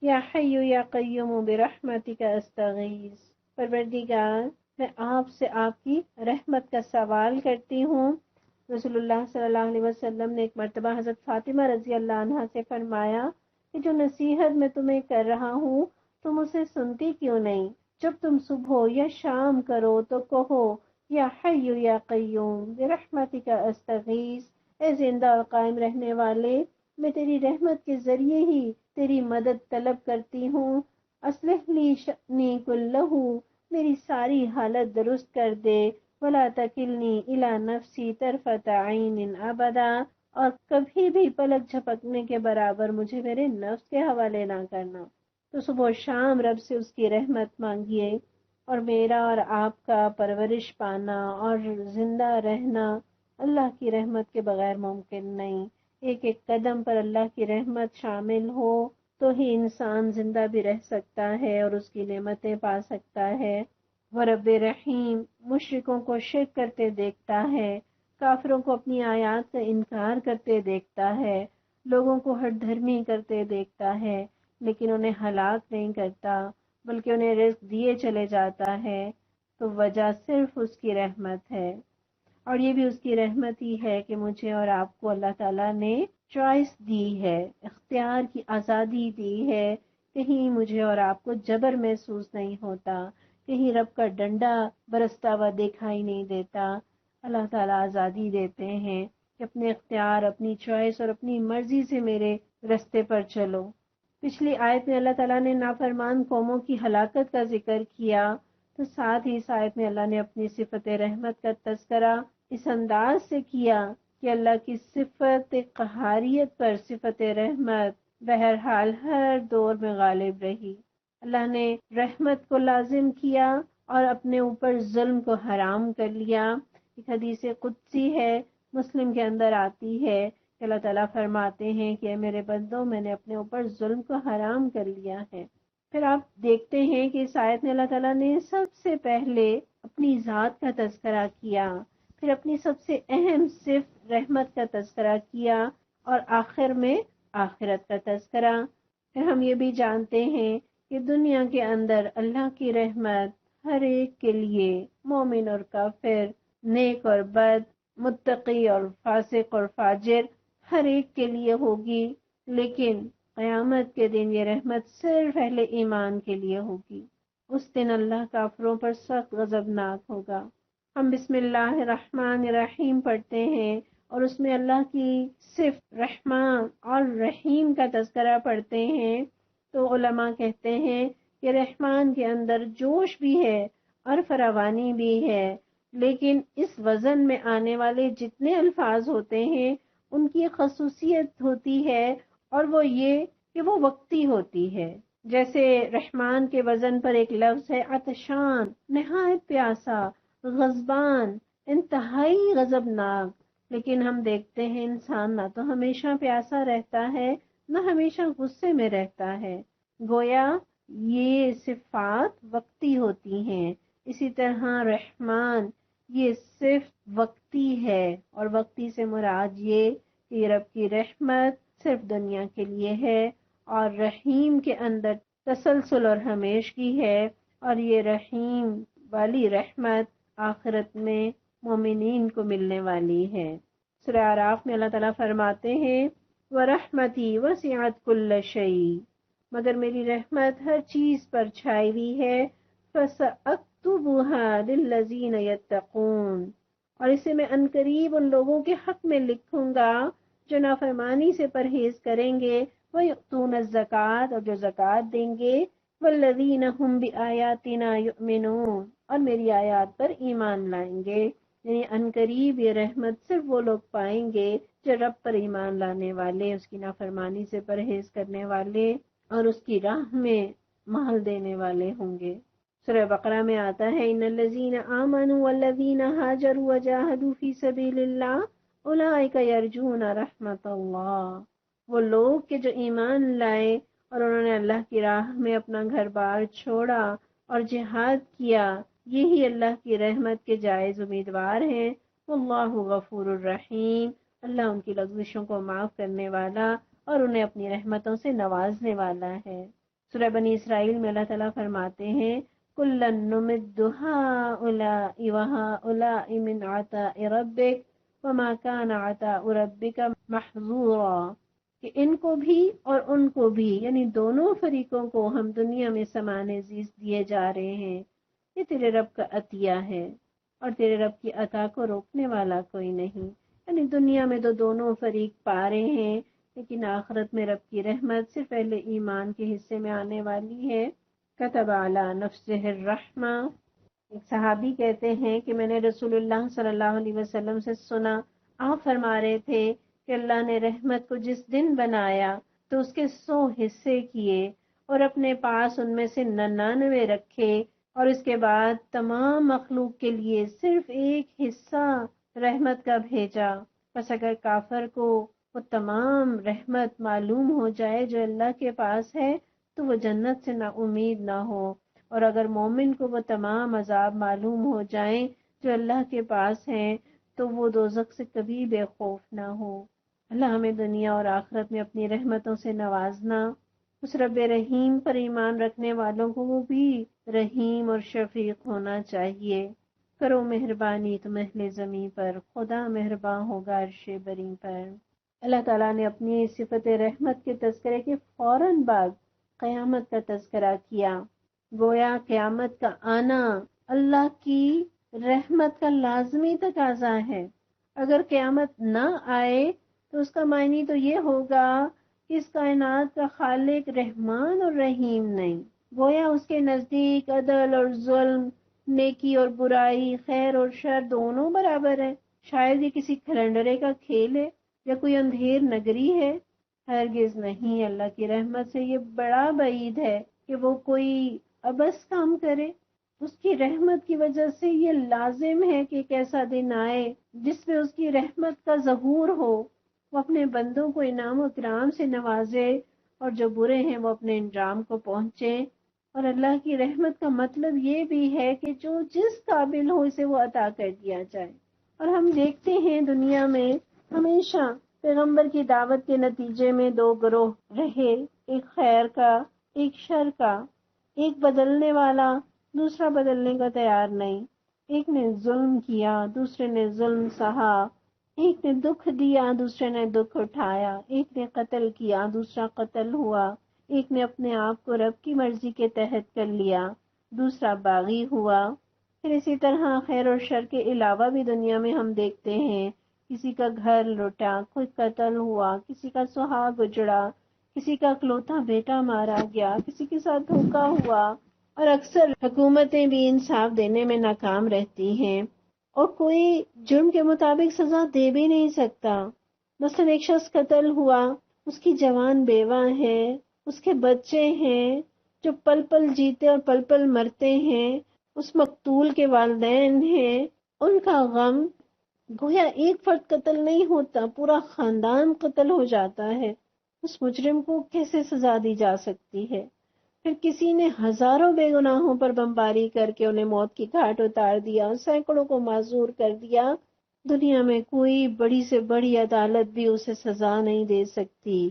یا حی یا قیوم برحمتک استغیث. پروردگار میں آپ سے آپ کی رحمت کا سوال کرتی ہوں. رسول اللہ صلی اللہ علیہ وسلم نے ایک مرتبہ حضرت فاطمہ رضی اللہ عنہا سے فرمایا کہ جو نصیحت میں تمہیں کر رہا ہوں تم اسے سنتی کیوں نہیں؟ جب تم صبح یا شام کرو تو کہو یا حی یا قیوم برحمتک استغیث، اے زندہ اور قائم رہنے والے، میں تیری رحمت کے ذریعے ہی تیری مدد طلب کرتی ہوں۔ اصلح لی شأنی کلہ، میری ساری حالت درست کر دے، ولا تکلنی الی نفسی طرفۃ عین ابدا، اور کبھی بھی پلک جھپکنے کے برابر مجھے میرے نفس کے حوالے نہ کرنا۔ تو صبح و شام رب سے اس کی رحمت مانگیے، اور میرا اور آپ کا پرورش پانا اور زندہ رہنا اللہ کی رحمت کے بغیر ممکن نہیں۔ ایک ایک قدم پر اللہ کی رحمت شامل ہو تو ہی انسان زندہ بھی رہ سکتا ہے اور اس کی نعمتیں پا سکتا ہے۔ وہ رب رحیم مشرکوں کو شرک کرتے دیکھتا ہے، کافروں کو اپنی آیات کا انکار کرتے دیکھتا ہے، لوگوں کو ہٹ دھرمی کرتے دیکھتا ہے، لیکن انہیں ہلاک نہیں کرتا بلکہ انہیں رزق دیے چلے جاتا ہے۔ تو وجہ صرف اس کی رحمت ہے، اور یہ بھی اس کی رحمت ہی ہے کہ مجھے اور آپ کو اللہ تعالیٰ نے چوائس دی ہے، اختیار کی آزادی دی ہے۔ کہیں مجھے اور آپ کو جبر محسوس نہیں ہوتا، کہیں رب کا ڈنڈا برستا ہوا دکھائی نہیں دیتا۔ اللہ تعالیٰ آزادی دیتے ہیں کہ اپنے اختیار، اپنی چوائس اور اپنی مرضی سے میرے رستے پر چلو۔ پچھلی آیت میں اللہ تعالیٰ نے نافرمان قوموں کی ہلاکت کا ذکر کیا، تو ساتھ ہی اس آیت میں اللہ نے اپنی صفت رحمت کا تذکرہ اس انداز سے کیا کہ اللہ کی صفت قہاریت پر صفت رحمت بہرحال ہر دور میں غالب رہی۔ اللہ نے رحمت کو لازم کیا اور اپنے اوپر ظلم کو حرام کر لیا۔ ایک حدیث قدسی ہے، مسلم کے اندر آتی ہے کہ اللہ تعالیٰ فرماتے ہیں کہ اے میرے بندوں، میں نے اپنے اوپر ظلم کو حرام کر لیا ہے۔ پھر آپ دیکھتے ہیں کہ اس آیت میں اللہ تعالیٰ نے سب سے پہلے اپنی ذات کا تذکرہ کیا، پھر اپنی سب سے اہم صفت رحمت کا تذکرہ کیا، اور آخر میں آخرت کا تذکرہ۔ پھر ہم یہ بھی جانتے ہیں کہ دنیا کے اندر اللہ کی رحمت ہر ایک کے لیے، مومن اور کافر، نیک اور بد، متقی اور فاسق اور فاجر، ہر ایک کے لیے ہوگی، لیکن قیامت کے دن یہ رحمت صرف اہل ایمان کے لیے ہوگی۔ اس دن اللہ کافروں پر سخت غضبناک ہوگا۔ ہم بسم اللہ الرحمن الرحیم پڑھتے ہیں اور اس میں اللہ کی صفت رحمان اور رحیم کا تذکرہ پڑھتے ہیں، تو علماء کہتے ہیں کہ رحمان کے اندر جوش بھی ہے اور فراوانی بھی ہے، لیکن اس وزن میں آنے والے جتنے الفاظ ہوتے ہیں ان کی خصوصیت ہوتی ہے، اور وہ یہ کہ وہ وقتی ہوتی ہے۔ جیسے رحمان کے وزن پر ایک لفظ ہے عطشان، نہایت پیاسا، غضبان، انتہائی غضبناک، لیکن ہم دیکھتے ہیں انسان نہ تو ہمیشہ پیاسا رہتا ہے نہ ہمیشہ غصے میں رہتا ہے، گویا یہ صفات وقتی ہوتی ہیں۔ اسی طرح رحمان یہ صرف وقتی ہے، اور وقتی سے مراد یہ کہ رب کی رحمت صرف دنیا کے لیے ہے، اور رحیم کے اندر تسلسل اور ہمیشگی ہے، اور یہ رحیم والی رحمت آخرت میں مومنین کو ملنے والی ہے۔ سورہ اعراف میں اللہ تعالیٰ فرماتے ہیں وَرَحْمَتِي وَسِعَتْ كُلَّ شَيْءٍ، مگر میری رحمت ہر چیز پر چھائی ہوئی ہے، فَسَأَكْتُبُهَا لِلَّذِينَ يَتَّقُونَ، اور اسے میں عنقریب ان لوگوں کے حق میں لکھوں گا جو نافرمانی سے پرہیز کریں گے، وَيُؤْتُونَ الزَّكَاةَ، اور جو زکوٰۃ دیں گے، وَالَّذِينَ هُمْ بِآيَاتِنَا يُؤْمِنُونَ، اور میری آیات پر ایمان لائیں گے۔ یعنی عنقریب یہ رحمت صرف وہ لوگ پائیں گے جو رب پر ایمان لانے والے، اس کی نافرمانی سے پرہیز کرنے والے اور اس کی راہ میں محل دینے والے ہوں گے۔ سورہ بقرہ میں آتا ہے ان الذین آمنوا والذین ہاجروا وجاہدوا فی سبیل اللہ اولئک یرجون رحمت اللہ، وہ لوگ کہ جو ایمان لائے اور انہوں نے اللہ کی راہ میں اپنا گھر بار چھوڑا اور جہاد کیا، یہی اللہ کی رحمت کے جائز امیدوار ہیں۔ واللہ غفور الرحیم، اللہ ان کی لغزشوں کو معاف کرنے والا اور انہیں اپنی رحمتوں سے نوازنے والا ہے۔ سورہ بنی اسرائیل میں اللہ تعالیٰ فرماتے ہیں کُلًّا نُمِدُّ هَٰؤُلَاءِ وَهَٰؤُلَاءِ مِنْ عَطَاءِ رَبِّكَ وَمَا كَانَ عَطَاءُ رَبِّكَ مَحْظُورًا، کہ ان کو بھی اور ان کو بھی، یعنی دونوں فریقوں کو ہم دنیا میں سامان عزیز دیے جا رہے ہیں۔ یہ تیرے رب کا عطیہ ہے، اور تیرے رب کی عطا کو روکنے والا کوئی نہیں۔ یعنی دنیا میں تو دونوں فریق پا رہے ہیں، لیکن آخرت میں رب کی رحمت صرف اہل ایمان کے حصے میں آنے والی ہے۔ کتب علی نفسہ الرحمہ، ایک صحابی کہتے ہیں کہ میں نے رسول اللہ صلی اللہ علیہ وسلم سے سنا، آپ فرما رہے تھے کہ اللہ نے رحمت کو جس دن بنایا تو اس کے 100 حصے کیے اور اپنے پاس ان میں سے 99 رکھے، اور اس کے بعد تمام مخلوق کے لیے صرف ایک حصہ رحمت کا بھیجا۔ بس اگر کافر کو وہ تمام رحمت معلوم ہو جائے جو اللہ کے پاس ہے تو وہ جنت سے نا امید نہ ہو، اور اگر مومن کو وہ تمام عذاب معلوم ہو جائیں جو اللہ کے پاس ہیں تو وہ دوزخ سے کبھی بے خوف نہ ہو۔ اللہ ہمیں دنیا اور آخرت میں اپنی رحمتوں سے نوازنا۔ اس رب رحیم پر ایمان رکھنے والوں کو وہ بھی رحیم اور شفیق ہونا چاہیے۔ کرو مہربانی تم اہل زمین پر، خدا مہرباں ہوگا عرش بری پر۔ اللہ تعالیٰ نے اپنی صفت رحمت کے تذکرے کے فوراً بعد قیامت کا تذکرہ کیا۔ گویا قیامت کا آنا اللہ کی رحمت کا لازمی تقاضا ہے۔ اگر قیامت نہ آئے تو اس کا معنی تو یہ ہوگا کہ اس کائنات کا خالق رحمان اور رحیم نہیں۔ گویا اس کے نزدیک عدل اور ظلم، نیکی اور برائی، خیر اور شر دونوں برابر ہیں۔ شاید یہ کسی کھلنڈرے کا کھیل ہے یا کوئی اندھیر نگری ہے۔ ہرگز نہیں، اللہ کی رحمت سے یہ بڑا بعید ہے کہ وہ کوئی ابس کام کرے۔ اس کی رحمت کی وجہ سے یہ لازم ہے کہ ایک ایسا دن آئے جس میں اس کی رحمت کا ظہور ہو، وہ اپنے بندوں کو انعام و اکرام سے نوازے، اور جو برے ہیں وہ اپنے انجام کو پہنچے۔ اور اللہ کی رحمت کا مطلب یہ بھی ہے کہ جو جس قابل ہو اسے وہ عطا کر دیا جائے۔ اور ہم دیکھتے ہیں دنیا میں ہمیشہ پیغمبر کی دعوت کے نتیجے میں 2 گروہ رہے، ایک خیر کا، ایک شر کا، ایک بدلنے والا، دوسرا بدلنے کا تیار نہیں۔ ایک نے ظلم کیا، دوسرے نے ظلم سہا، ایک نے دکھ دیا، دوسرے نے دکھ اٹھایا، ایک نے قتل کیا، دوسرا قتل ہوا، ایک نے اپنے آپ کو رب کی مرضی کے تحت کر لیا، دوسرا باغی ہوا۔ پھر اسی طرح خیر اور شر کے علاوہ بھی دنیا میں ہم دیکھتے ہیں کسی کا گھر لٹا، کوئی قتل ہوا، کسی کا سہاگ اجڑا، کسی کا اکلوتا بیٹا مارا گیا، کسی کے ساتھ دھوکا ہوا، اور اکثر حکومتیں بھی انصاف دینے میں ناکام رہتی ہیں، اور کوئی جرم کے مطابق سزا دے بھی نہیں سکتا۔ مثلا ایک شخص قتل ہوا، اس کی جوان بیوہ ہے، اس کے بچے ہیں جو پل پل جیتے اور پل پل مرتے ہیں، اس مقتول کے والدین ہیں، ان کا غم۔ گویا ایک فرد قتل نہیں ہوتا، پورا خاندان قتل ہو جاتا ہے۔ اس مجرم کو کیسے سزا دی جا سکتی ہے؟ پھر کسی نے ہزاروں بے گناہوں پر بمباری کر کے انہیں موت کی گھاٹ اتار دیا، سینکڑوں کو معذور کر دیا۔ دنیا میں کوئی بڑی سے بڑی عدالت بھی اسے سزا نہیں دے سکتی۔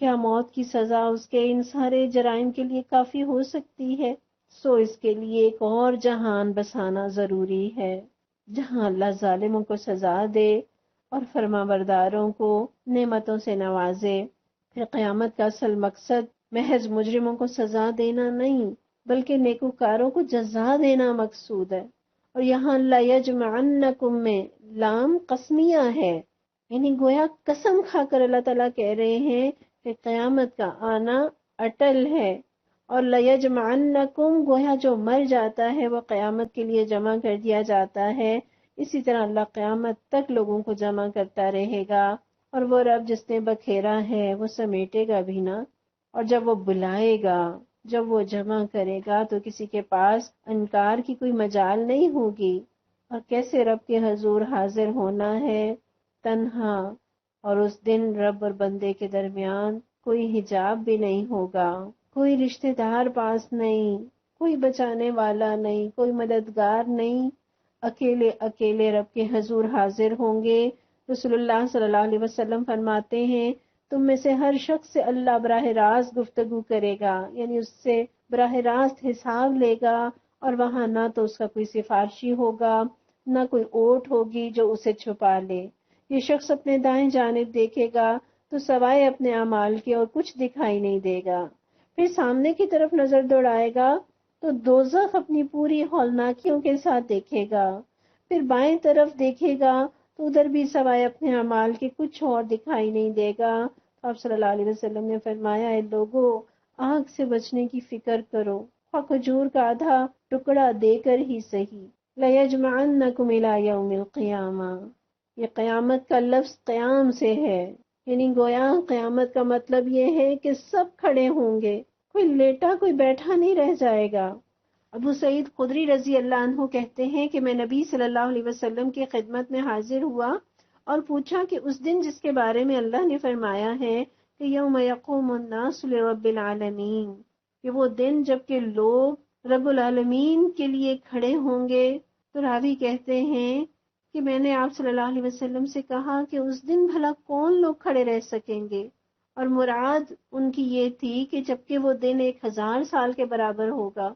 کیا موت کی سزا اس کے ان سارے جرائم کے لیے کافی ہو سکتی ہے؟ سو اس کے لیے ایک اور جہان بسانا ضروری ہے، جہاں اللہ ظالموں کو سزا دے اور فرمانبرداروں کو نعمتوں سے نوازے۔ پھر قیامت کا اصل مقصد محض مجرموں کو سزا دینا نہیں بلکہ نیکوکاروں کو جزا دینا مقصود ہے۔ اور یہاں لَيَجْمَعَنَّكُمْ میں لام قسمیہ ہے، یعنی گویا قسم کھا کر اللہ تعالیٰ کہہ رہے ہیں کہ قیامت کا آنا اٹل ہے، اور لَيَجْمَعَنَّكُمْ گویا جو مر جاتا ہے وہ قیامت کے لیے جمع کر دیا جاتا ہے۔ اسی طرح اللہ قیامت تک لوگوں کو جمع کرتا رہے گا، اور وہ رب جس نے بکھیرا ہے وہ سمیٹے گا بھی نہ۔ اور جب وہ بلائے گا، جب وہ جمع کرے گا تو کسی کے پاس انکار کی کوئی مجال نہیں ہوگی۔ اور کیسے رب کے حضور حاضر ہونا ہے تنہا، اور اس دن رب اور بندے کے درمیان کوئی حجاب بھی نہیں ہوگا، کوئی رشتہ دار پاس نہیں، کوئی بچانے والا نہیں، کوئی مددگار نہیں، اکیلے اکیلے رب کے حضور حاضر ہوں گے۔ رسول اللہ صلی اللہ علیہ وسلم فرماتے ہیں تم میں سے ہر شخص سے اللہ براہ راست گفتگو کرے گا، یعنی اس سے براہ راست حساب لے گا، اور وہاں نہ تو اس کا کوئی سفارشی ہوگا نہ کوئی اوٹ ہوگی جو اسے چھپا لے۔ یہ شخص اپنے دائیں جانب دیکھے گا تو سوائے اپنے اعمال کے اور کچھ دکھائی نہیں دے گا۔ پھر سامنے کی طرف نظر دوڑائے گا تو دوزخ اپنی پوری ہولناکیوں کے ساتھ دیکھے گا۔ پھر بائیں طرف دیکھے گا تو ادھر بھی سوائے اپنے اعمال کے کچھ اور دکھائی نہیں دے گا۔ آپ صلی اللہ علیہ وسلم نے فرمایا، اے لوگوں، آگ سے بچنے کی فکر کرو، خواہ کھجور کا آدھا ٹکڑا دے کر ہی صحیح۔ لَيَجْمَعَنَّكُمْ إِلَىٰ يَوْمِ الْقِيَامَةِ، یہ قیامت کا لفظ قیام سے ہے، یعنی گویا قیامت کا مطلب یہ ہے کہ سب کھڑے ہوں گے، کوئی لیٹا کوئی بیٹھا نہیں رہ جائے گا۔ ابو سعید خدری رضی اللہ عنہ کہتے ہیں کہ میں نبی صلی اللہ علیہ وسلم کی خدمت میں حاضر ہوا اور پوچھا کہ اس دن جس کے بارے میں اللہ نے فرمایا ہے کہ یوم یقوم الناس لرب العالمین، کہ وہ دن جب کہ لوگ رب العالمین کے لیے کھڑے ہوں گے، تو راوی کہتے ہیں کہ میں نے آپ صلی اللہ علیہ وسلم سے کہا کہ اس دن بھلا کون لوگ کھڑے رہ سکیں گے، اور مراد ان کی یہ تھی کہ جبکہ وہ دن 1000 سال کے برابر ہوگا،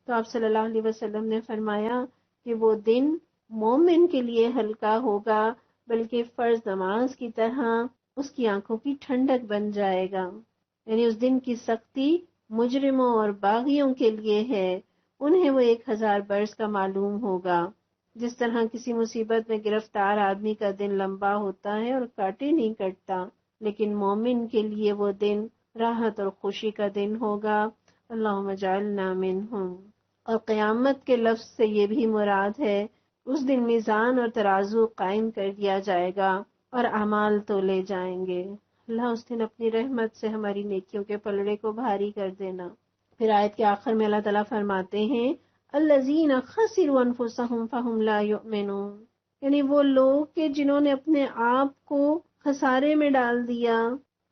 تو آپ صلی اللہ علیہ وسلم نے فرمایا کہ وہ دن مومن کے لیے ہلکا ہوگا، بلکہ فرض نماز کی طرح اس کی آنکھوں کی ٹھنڈک بن جائے گا۔ یعنی اس دن کی سختی مجرموں اور باغیوں کے لیے ہے، انہیں وہ 1000 برس کا معلوم ہوگا۔ جس طرح کسی مصیبت میں گرفتار آدمی کا دن لمبا ہوتا ہے اور کاٹے نہیں کٹتا، لیکن مومن کے لیے وہ دن راحت اور خوشی کا دن ہوگا۔ اللہم اجعلنا منہم۔ اور قیامت کے لفظ سے یہ بھی مراد ہے، اس دن میزان اور ترازو قائم کر دیا جائے گا اور اعمال تولے جائیں گے۔ اللہ اس دن اپنی رحمت سے ہماری نیکیوں کے پلڑے کو بھاری کر دینا۔ پھر آیت کے آخر میں اللہ تعالیٰ فرماتے ہیں، الذین خسروا انفسهم فهم لا یؤمنون، یعنی وہ لوگ کہ جنہوں نے اپنے آپ کو خسارے میں ڈال دیا،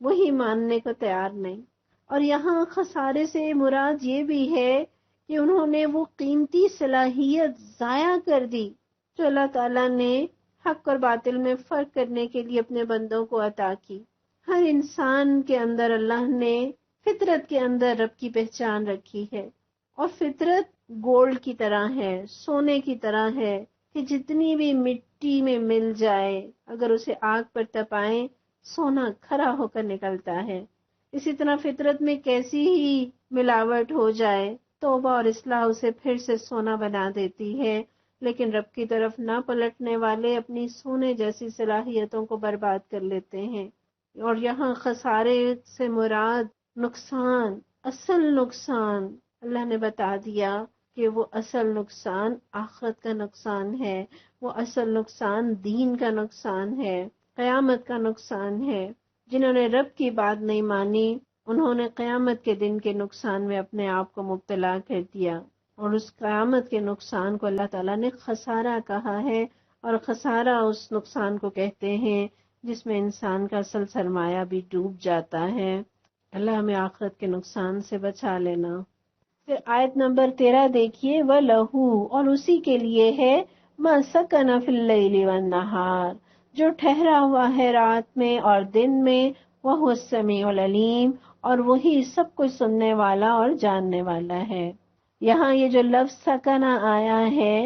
وہی ماننے کو تیار نہیں۔ اور یہاں خسارے سے مراد یہ بھی ہے کہ انہوں نے وہ قیمتی صلاحیت ضائع کر دی جو اللہ تعالیٰ نے حق اور باطل میں فرق کرنے کے لیے اپنے بندوں کو عطا کی۔ ہر انسان کے اندر اللہ نے فطرت کے اندر رب کی پہچان رکھی ہے، اور فطرت گولڈ کی طرح ہے، سونے کی طرح ہے کہ جتنی بھی مٹی میں مل جائے، اگر اسے آگ پر تپائیں سونا کھرا ہو کر نکلتا ہے۔ اسی طرح فطرت میں کیسی ہی ملاوٹ ہو جائے، توبہ اور اصلاح اسے پھر سے سونا بنا دیتی ہے، لیکن رب کی طرف نہ پلٹنے والے اپنی سونے جیسی صلاحیتوں کو برباد کر لیتے ہیں۔ اور یہاں خسارے سے مراد نقصان، اصل نقصان اللہ نے بتا دیا کہ وہ اصل نقصان آخرت کا نقصان ہے، وہ اصل نقصان دین کا نقصان ہے، قیامت کا نقصان ہے۔ جنہوں نے رب کی بات نہیں مانی، انہوں نے قیامت کے دن کے نقصان میں اپنے آپ کو مبتلا کر دیا، اور اس قیامت کے نقصان کو اللہ تعالیٰ نے خسارہ کہا ہے، اور خسارہ اس نقصان کو کہتے ہیں جس میں انسان کا اصل سرمایہ بھی ڈوب جاتا ہے۔ اللہ ہمیں آخرت کے نقصان سے بچا لینا۔ پھر آیت نمبر 13 دیکھیے، وَلَهُ، اور اسی کے لیے ہے، مَا سَكَنَ فِي اللَّيْلِ وَالنَّهَارِ، جو ٹھہرا ہوا ہے رات میں اور دن میں، وَهُوَ السَّمِيعُ الْعَلِيمُ، اور وہی سب کچھ سننے والا اور جاننے والا ہے۔ یہاں یہ جو لفظ سکنا آیا ہے،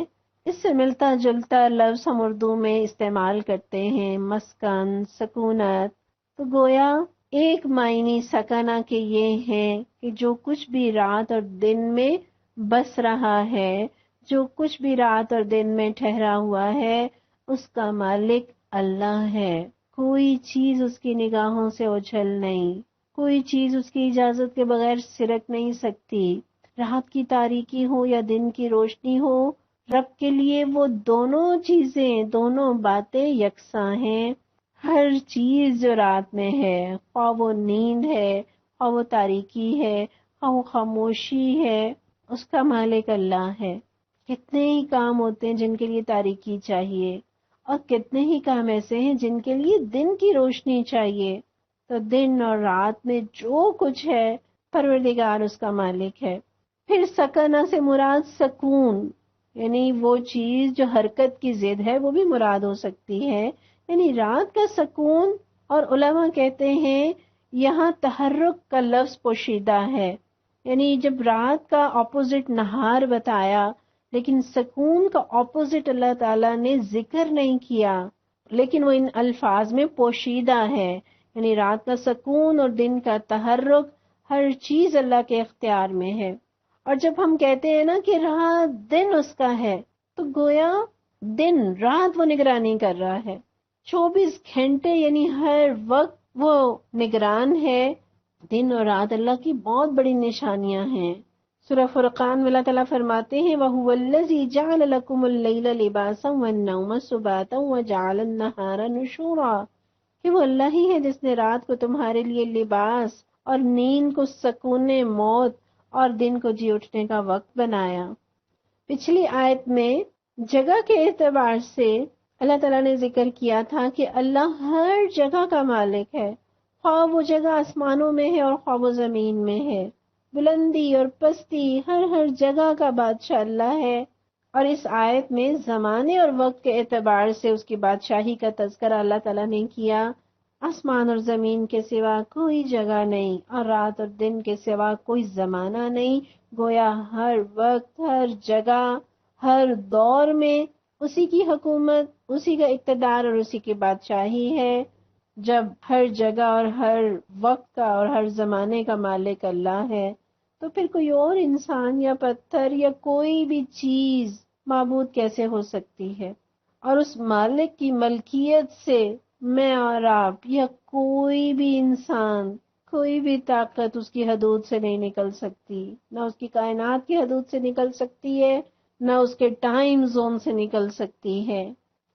اس سے ملتا جلتا لفظ ہم اردو میں استعمال کرتے ہیں، مسکن، سکونت۔ تو گویا ایک معنی سکنا کے یہ ہے کہ جو کچھ بھی رات اور دن میں بس رہا ہے، جو کچھ بھی رات اور دن میں ٹھہرا ہوا ہے، اس کا مالک اللہ ہے۔ کوئی چیز اس کی نگاہوں سے اوجھل نہیں، کوئی چیز اس کی اجازت کے بغیر سرک نہیں سکتی۔ رات کی تاریکی ہو یا دن کی روشنی ہو، رب کے لیے وہ دونوں چیزیں، دونوں باتیں یکساں ہیں۔ ہر چیز جو رات میں ہے، خواہ وہ نیند ہے، خواہ وہ تاریکی ہے، خواہ وہ خاموشی ہے، اس کا مالک اللہ ہے۔ کتنے ہی کام ہوتے ہیں جن کے لیے تاریکی چاہیے، اور کتنے ہی کام ایسے ہیں جن کے لیے دن کی روشنی چاہیے۔ تو دن اور رات میں جو کچھ ہے، پروردگار اس کا مالک ہے۔ پھر سکنا سے مراد سکون، یعنی وہ چیز جو حرکت کی ضد ہے، وہ بھی مراد ہو سکتی ہے، یعنی رات کا سکون۔ اور علماء کہتے ہیں یہاں تحرک کا لفظ پوشیدہ ہے، یعنی جب رات کا اپوزٹ نہار بتایا، لیکن سکون کا اپوزٹ اللہ تعالیٰ نے ذکر نہیں کیا، لیکن وہ ان الفاظ میں پوشیدہ ہے، یعنی رات کا سکون اور دن کا تحرک، ہر چیز اللہ کے اختیار میں ہے۔ اور جب ہم کہتے ہیں نا کہ رات دن اس کا ہے، تو گویا دن رات وہ نگرانی کر رہا ہے، 24 گھنٹے یعنی ہر وقت وہ نگران ہے۔ دن اور رات اللہ کی بہت بڑی نشانیاں ہیں۔ سورہ فرقان میں اللہ تعالیٰ فرماتے ہیں وَهُوَ الَّذِي جَعَلَ لَكُمُ اللَّيْلَ لِبَاسًا وَالنَّوْمَ سُبَاتًا وَجَعَلَ النَّهَارَ نُشُورًا، کہ وہ اللہ ہی ہے جس نے رات کو تمہارے لیے لباس اور نیند کو سکون موت اور دن کو جی اٹھنے کا وقت بنایا۔ پچھلی آیت میں جگہ کے اعتبار سے اللہ تعالیٰ نے ذکر کیا تھا کہ اللہ ہر جگہ کا مالک ہے، خواہ وہ جگہ آسمانوں میں ہے اور خواہ وہ زمین میں ہے، بلندی اور پستی ہر جگہ کا بادشاہ اللہ ہے۔ اور اس آیت میں زمانے اور وقت کے اعتبار سے اس کی بادشاہی کا تذکرہ اللہ تعالیٰ نے کیا۔ آسمان اور زمین کے سوا کوئی جگہ نہیں اور رات اور دن کے سوا کوئی زمانہ نہیں، گویا ہر وقت، ہر جگہ، ہر دور میں اسی کی حکومت، اسی کا اقتدار اور اسی کی بادشاہی ہے۔ جب ہر جگہ اور ہر وقت کا اور ہر زمانے کا مالک اللہ ہے، تو پھر کوئی اور انسان یا پتھر یا کوئی بھی چیز معبود کیسے ہو سکتی ہے؟ اور اس مالک کی ملکیت سے میں اور آپ یا کوئی بھی انسان، کوئی بھی طاقت اس کی حدود سے نہیں نکل سکتی، نہ اس کی کائنات کی حدود سے نکل سکتی ہے، نہ اس کے ٹائم زون سے نکل سکتی ہے۔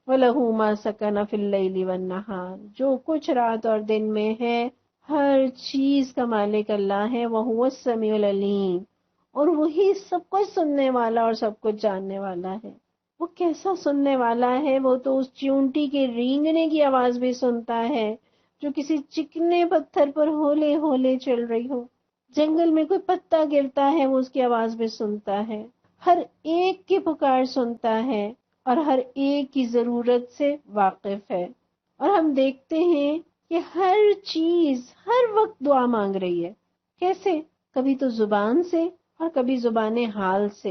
وَلَهُ مَا سَكَنَ فِي اللَّيْلِ وَالنَّهَارِ، جو کچھ رات اور دن میں ہے ہر چیز کا مالک اللہ ہے۔ وَهُوَ السَّمِيعُ الْعَلِيمُ، اور وہی سب کچھ سننے والا اور سب کچھ جاننے والا ہے۔ وہ کیسا سننے والا ہے؟ وہ تو اس چیونٹی کے رینگنے کی آواز بھی سنتا ہے جو کسی چکنے پتھر پر ہولے ہولے چل رہی ہو۔ جنگل میں کوئی پتا گرتا ہے وہ اس کی آواز بھی سنتا ہے، ہر ایک کی پکار سنتا ہے اور ہر ایک کی ضرورت سے واقف ہے۔ اور ہم دیکھتے ہیں کہ ہر چیز ہر وقت دعا مانگ رہی ہے۔ کیسے؟ کبھی تو زبان سے اور کبھی زبان حال سے،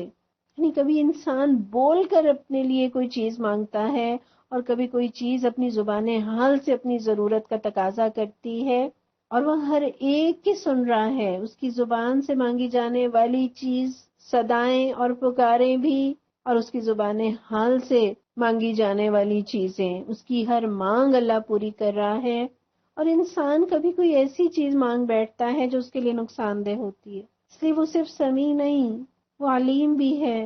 یعنی کبھی انسان بول کر اپنے لیے کوئی چیز مانگتا ہے اور کبھی کوئی چیز اپنی زبان حال سے اپنی ضرورت کا تقاضا کرتی ہے، اور وہ ہر ایک کی سن رہا ہے۔ اس کی زبان سے مانگی جانے والی چیز، صدائیں اور پکاریں بھی، اور اس کی زبان حال سے مانگی جانے والی چیزیں، اس کی ہر مانگ اللہ پوری کر رہا ہے۔ اور انسان کبھی کوئی ایسی چیز مانگ بیٹھتا ہے جو اس کے لیے نقصان دہ ہوتی ہے، اس لیے وہ صرف سمیع نہیں، وہ علیم بھی ہے۔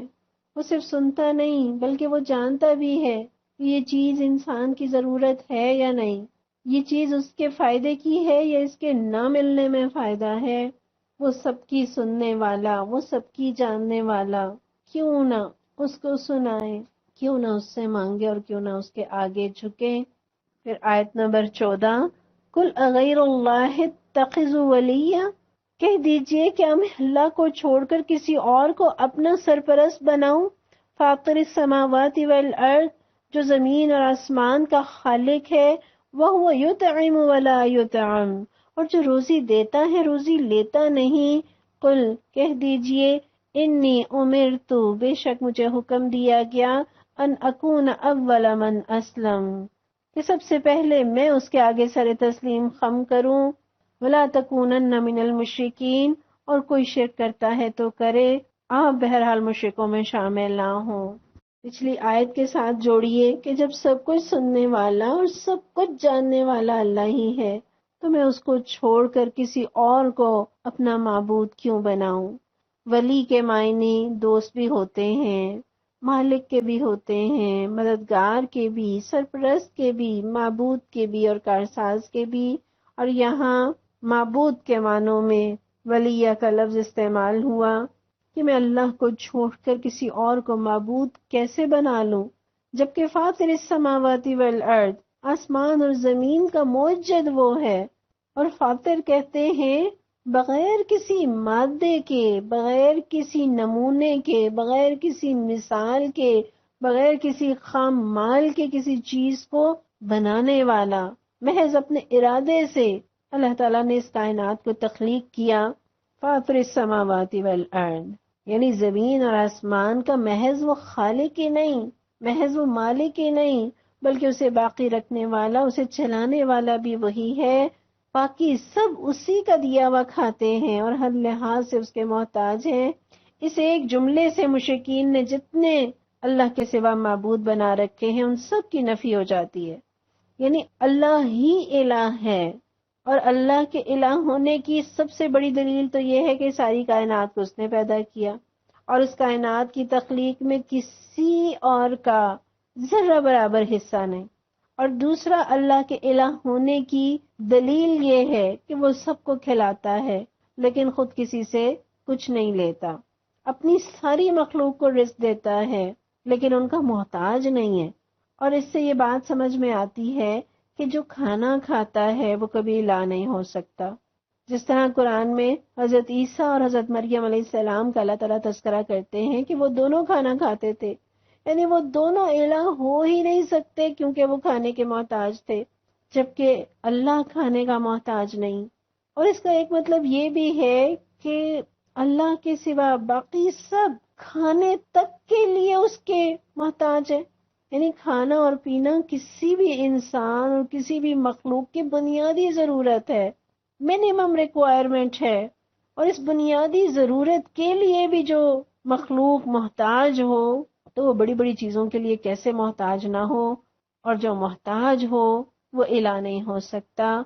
وہ صرف سنتا نہیں بلکہ وہ جانتا بھی ہے کہ یہ چیز انسان کی ضرورت ہے یا نہیں، یہ چیز اس کے فائدے کی ہے یا اس کے نہ ملنے میں فائدہ ہے۔ وہ سب کی سننے والا، وہ سب کی جاننے والا، کیوں نہ اس کو سنائے، کیوں نہ اس سے مانگے اور کیوں نہ اس کے آگے جھکے۔ پھر آیت نمبر 14، قُلْ أَغَيْرَ اللَّهِ اتَّخِذُ وَلِيًّا، کہہ دیجئے کہ میں اللہ کو چھوڑ کر کسی اور کو اپنا سرپرست بناؤں۔ فاطر السماوات والارض، جو زمین اور آسمان کا خالق ہے، وَهُوَ يُطْعِمُ وَلَا يُطْعَمُ، اور جو روزی دیتا ہے روزی لیتا نہیں۔ قل، کہہ دیجئے، انی امرت، بے شک مجھے حکم دیا گیا، ان اکون اول من اسلم، کہ سب سے پہلے میں اس کے آگے سر تسلیم خم کروں۔ ولا تکونن من المشرکین، اور کوئی شرک کرتا ہے تو کرے، آپ بہرحال مشرکوں میں شامل نہ ہوں۔ پچھلی آیت کے ساتھ جوڑیے کہ جب سب کچھ سننے والا اور سب کچھ جاننے والا اللہ ہی ہے، تو میں اس کو چھوڑ کر کسی اور کو اپنا معبود کیوں بناؤں؟ ولی کے معنی دوست بھی ہوتے ہیں، مالک کے بھی ہوتے ہیں، مددگار کے بھی، سرپرست کے بھی، معبود کے بھی اور کارساز کے بھی۔ اور یہاں معبود کے معنوں میں ولیہ کا لفظ استعمال ہوا کہ میں اللہ کو چھوڑ کر کسی اور کو معبود کیسے بنا لوں، جبکہ فاطر السماوات والارض، آسمان اور زمین کا موجد وہ ہے۔ اور فاطر کہتے ہیں بغیر کسی مادے کے، بغیر کسی نمونے کے، بغیر کسی مثال کے، بغیر کسی خام مال کے کسی چیز کو بنانے والا، محض اپنے ارادے سے اللہ تعالیٰ نے اس کائنات کو تخلیق کیا۔ فاطر السماوات والارض، یعنی زمین اور آسمان کا محض وہ خالق ہی نہیں، محض وہ مالک ہی نہیں، بلکہ اسے باقی رکھنے والا، اسے چلانے والا بھی وہی ہے باقی سب اسی کا دیا ہوا کھاتے ہیں اور ہر لحاظ سے اس کے محتاج ہیں۔ اس ایک جملے سے مشرکین نے جتنے اللہ کے سوا معبود بنا رکھے ہیں ان سب کی نفی ہو جاتی ہے، یعنی اللہ ہی الہ ہے، اور اللہ کے الہ ہونے کی سب سے بڑی دلیل تو یہ ہے کہ ساری کائنات کو اس نے پیدا کیا، اور اس کائنات کی تخلیق میں کسی اور کا ذرہ برابر حصہ نہیں۔ اور دوسرا، اللہ کے الہ ہونے کی دلیل یہ ہے کہ وہ سب کو کھلاتا ہے لیکن خود کسی سے کچھ نہیں لیتا، اپنی ساری مخلوق کو رزق دیتا ہے لیکن ان کا محتاج نہیں ہے۔ اور اس سے یہ بات سمجھ میں آتی ہے کہ جو کھانا کھاتا ہے وہ کبھی الہ نہیں ہو سکتا۔ جس طرح قرآن میں حضرت عیسیٰ اور حضرت مریم علیہ السلام کا اللہ تعالیٰ تذکرہ کرتے ہیں کہ وہ دونوں کھانا کھاتے تھے، یعنی وہ دونوں الہ ہو ہی نہیں سکتے کیونکہ وہ کھانے کے محتاج تھے، جبکہ اللہ کھانے کا محتاج نہیں۔ اور اس کا ایک مطلب یہ بھی ہے کہ اللہ کے سوا باقی سب کھانے تک کے لیے اس کے محتاج ہے، یعنی کھانا اور پینا کسی بھی انسان اور کسی بھی مخلوق کی بنیادی ضرورت ہے، منیمم ریکوائرمنٹ ہے۔ اور اس بنیادی ضرورت کے لیے بھی جو مخلوق محتاج ہو تو وہ بڑی بڑی چیزوں کے لیے کیسے محتاج نہ ہو، اور جو محتاج ہو وہ الہ نہیں ہو سکتا۔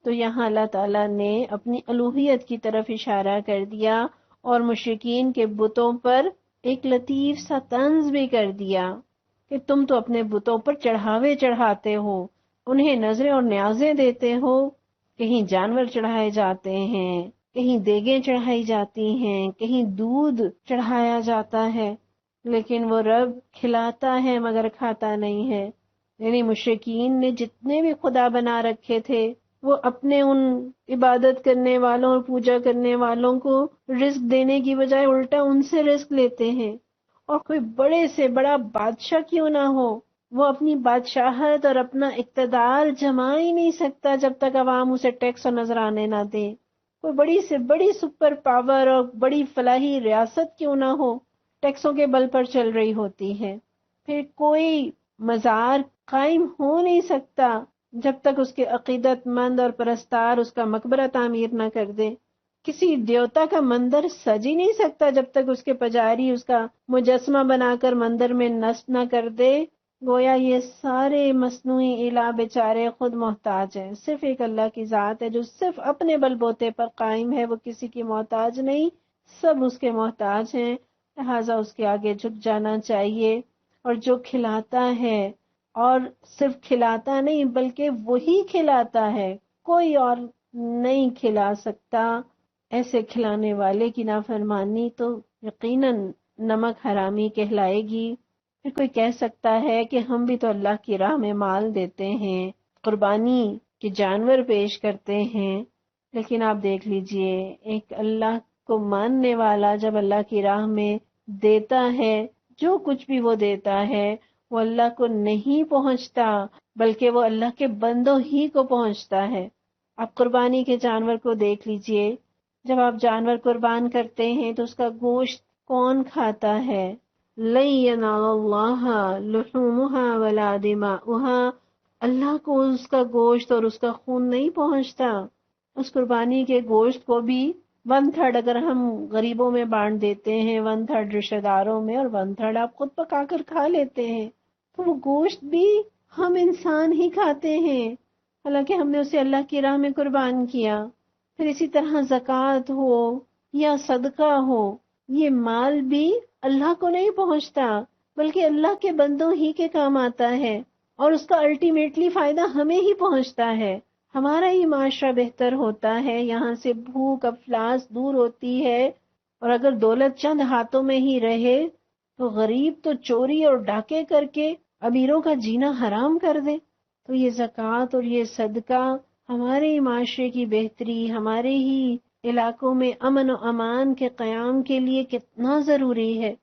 تو یہاں اللہ تعالیٰ نے اپنی الوہیت کی طرف اشارہ کر دیا اور مشرکین کے بتوں پر ایک لطیف سا طنز بھی کر دیا کہ تم تو اپنے بتوں پر چڑھاوے چڑھاتے ہو، انہیں نظریں اور نیازیں دیتے ہو، کہیں جانور چڑھائے جاتے ہیں، کہیں دیگیں چڑھائی جاتی ہیں، کہیں دودھ چڑھایا جاتا ہے، لیکن وہ رب کھلاتا ہے مگر کھاتا نہیں ہے۔ یعنی مشرکین نے جتنے بھی خدا بنا رکھے تھے وہ اپنے ان عبادت کرنے والوں اور پوجا کرنے والوں کو رزق دینے کی بجائے الٹا ان سے رزق لیتے ہیں۔ اور کوئی بڑے سے بڑا بادشاہ کیوں نہ ہو، وہ اپنی بادشاہت اور اپنا اقتدار جما ہی نہیں سکتا جب تک عوام اسے ٹیکس اور نذرانے نہ دے۔ کوئی بڑی سے بڑی سپر پاور اور بڑی فلاحی ریاست کیوں نہ ہو، ٹیکسوں کے بل پر چل رہی ہوتی ہے۔ پھر کوئی مزار قائم ہو نہیں سکتا جب تک اس کے عقیدت مند اور پرستار اس کا مقبرہ تعمیر نہ کر دے۔ کسی دیوتا کا مندر سج ہی نہیں سکتا جب تک اس کے پجاری اس کا مجسمہ بنا کر مندر میں نصب نہ کر دے۔ گویا یہ سارے مصنوعی الہ بیچارے خود محتاج ہیں، صرف ایک اللہ کی ذات ہے جو صرف اپنے بل بوتے پر قائم ہے، وہ کسی کی محتاج نہیں، سب اس کے محتاج ہیں، لہٰذا اس کے آگے جھک جانا چاہیے۔ اور جو کھلاتا ہے، اور صرف کھلاتا نہیں بلکہ وہی کھلاتا ہے، کوئی اور نہیں کھلا سکتا، ایسے کھلانے والے کی نافرمانی تو یقیناً نمک حرامی کہلائے گی۔ پھر کوئی کہہ سکتا ہے کہ ہم بھی تو اللہ کی راہ میں مال دیتے ہیں، قربانی کے جانور پیش کرتے ہیں، لیکن آپ دیکھ لیجئے ایک اللہ کو ماننے والا جب اللہ کی راہ میں دیتا ہے، جو کچھ بھی وہ دیتا ہے وہ اللہ کو نہیں پہنچتا بلکہ وہ اللہ کے بندوں ہی کو پہنچتا ہے۔ آپ قربانی کے جانور کو دیکھ لیجئے، جب آپ جانور قربان کرتے ہیں تو اس کا گوشت کون کھاتا ہے؟ لَن يَنَالَ اللَّهَ لُحُومُهَا وَلَا دِمَاؤُهَا، اللہ کو اس کا گوشت اور اس کا خون نہیں پہنچتا۔ اس قربانی کے گوشت کو بھی 1/3 اگر ہم غریبوں میں بانٹ دیتے ہیں، 1/3 رشتہ داروں میں، اور 1/3 آپ خود پکا کر کھا لیتے ہیں، تو وہ گوشت بھی ہم انسان ہی کھاتے ہیں، حالانکہ ہم نے اسے اللہ کی راہ میں قربان کیا۔ پھر اسی طرح زکوٰۃ ہو یا صدقہ ہو، یہ مال بھی اللہ کو نہیں پہنچتا بلکہ اللہ کے بندوں ہی کے کام آتا ہے، اور اس کا الٹیمیٹلی فائدہ ہمیں ہی پہنچتا ہے، ہمارا ہی معاشرہ بہتر ہوتا ہے، یہاں سے بھوک افلاس دور ہوتی ہے۔ اور اگر دولت چند ہاتھوں میں ہی رہے تو غریب تو چوری اور ڈاکے کر کے امیروں کا جینا حرام کر دے۔ تو یہ زکوٰۃ اور یہ صدقہ ہمارے ہی معاشرے کی بہتری، ہمارے ہی علاقوں میں امن و امان کے قیام کے لیے کتنا ضروری ہے۔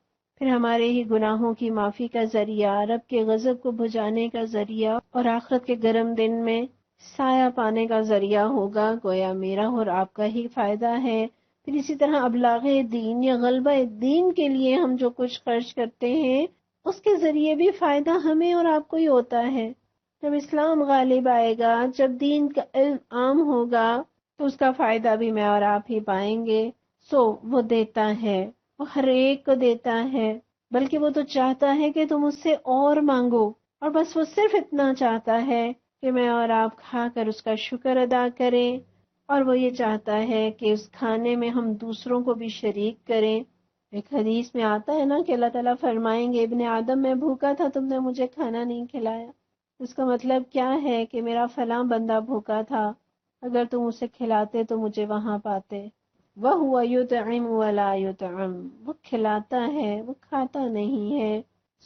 پھر ہمارے ہی گناہوں کی معافی کا ذریعہ، رب کے غضب کو بجھانے کا ذریعہ، اور آخرت کے گرم دن میں سایہ پانے کا ذریعہ ہوگا۔ گویا میرا اور آپ کا ہی فائدہ ہے۔ پھر اسی طرح ابلاغ دین یا غلبہ دین کے لیے ہم جو کچھ خرچ کرتے ہیں اس کے ذریعے بھی فائدہ ہمیں اور آپ کو ہی ہوتا ہے۔ جب اسلام غالب آئے گا، جب دین کا علم عام ہوگا، تو اس کا فائدہ بھی میں اور آپ ہی پائیں گے۔ سو وہ دیتا ہے، وہ ہر ایک کو دیتا ہے، بلکہ وہ تو چاہتا ہے کہ تم اس سے اور مانگو، اور بس وہ صرف اتنا چاہتا ہے کہ میں اور آپ کھا کر اس کا شکر ادا کریں، اور وہ یہ چاہتا ہے کہ اس کھانے میں ہم دوسروں کو بھی شریک کریں۔ ایک حدیث میں آتا ہے نا کہ اللہ تعالیٰ فرمائیں گے ابن آدم میں بھوکا تھا، تم نے مجھے کھانا نہیں کھلایا۔ اس کا مطلب کیا ہے کہ میرا فلاں بندہ بھوکا تھا، اگر تم اسے کھلاتے تو مجھے وہاں پاتے۔ وَهُوَ يُطْعِمُ وَلَا يُطْعَمُ، وہ کھلاتا ہے، وہ کھاتا نہیں ہے۔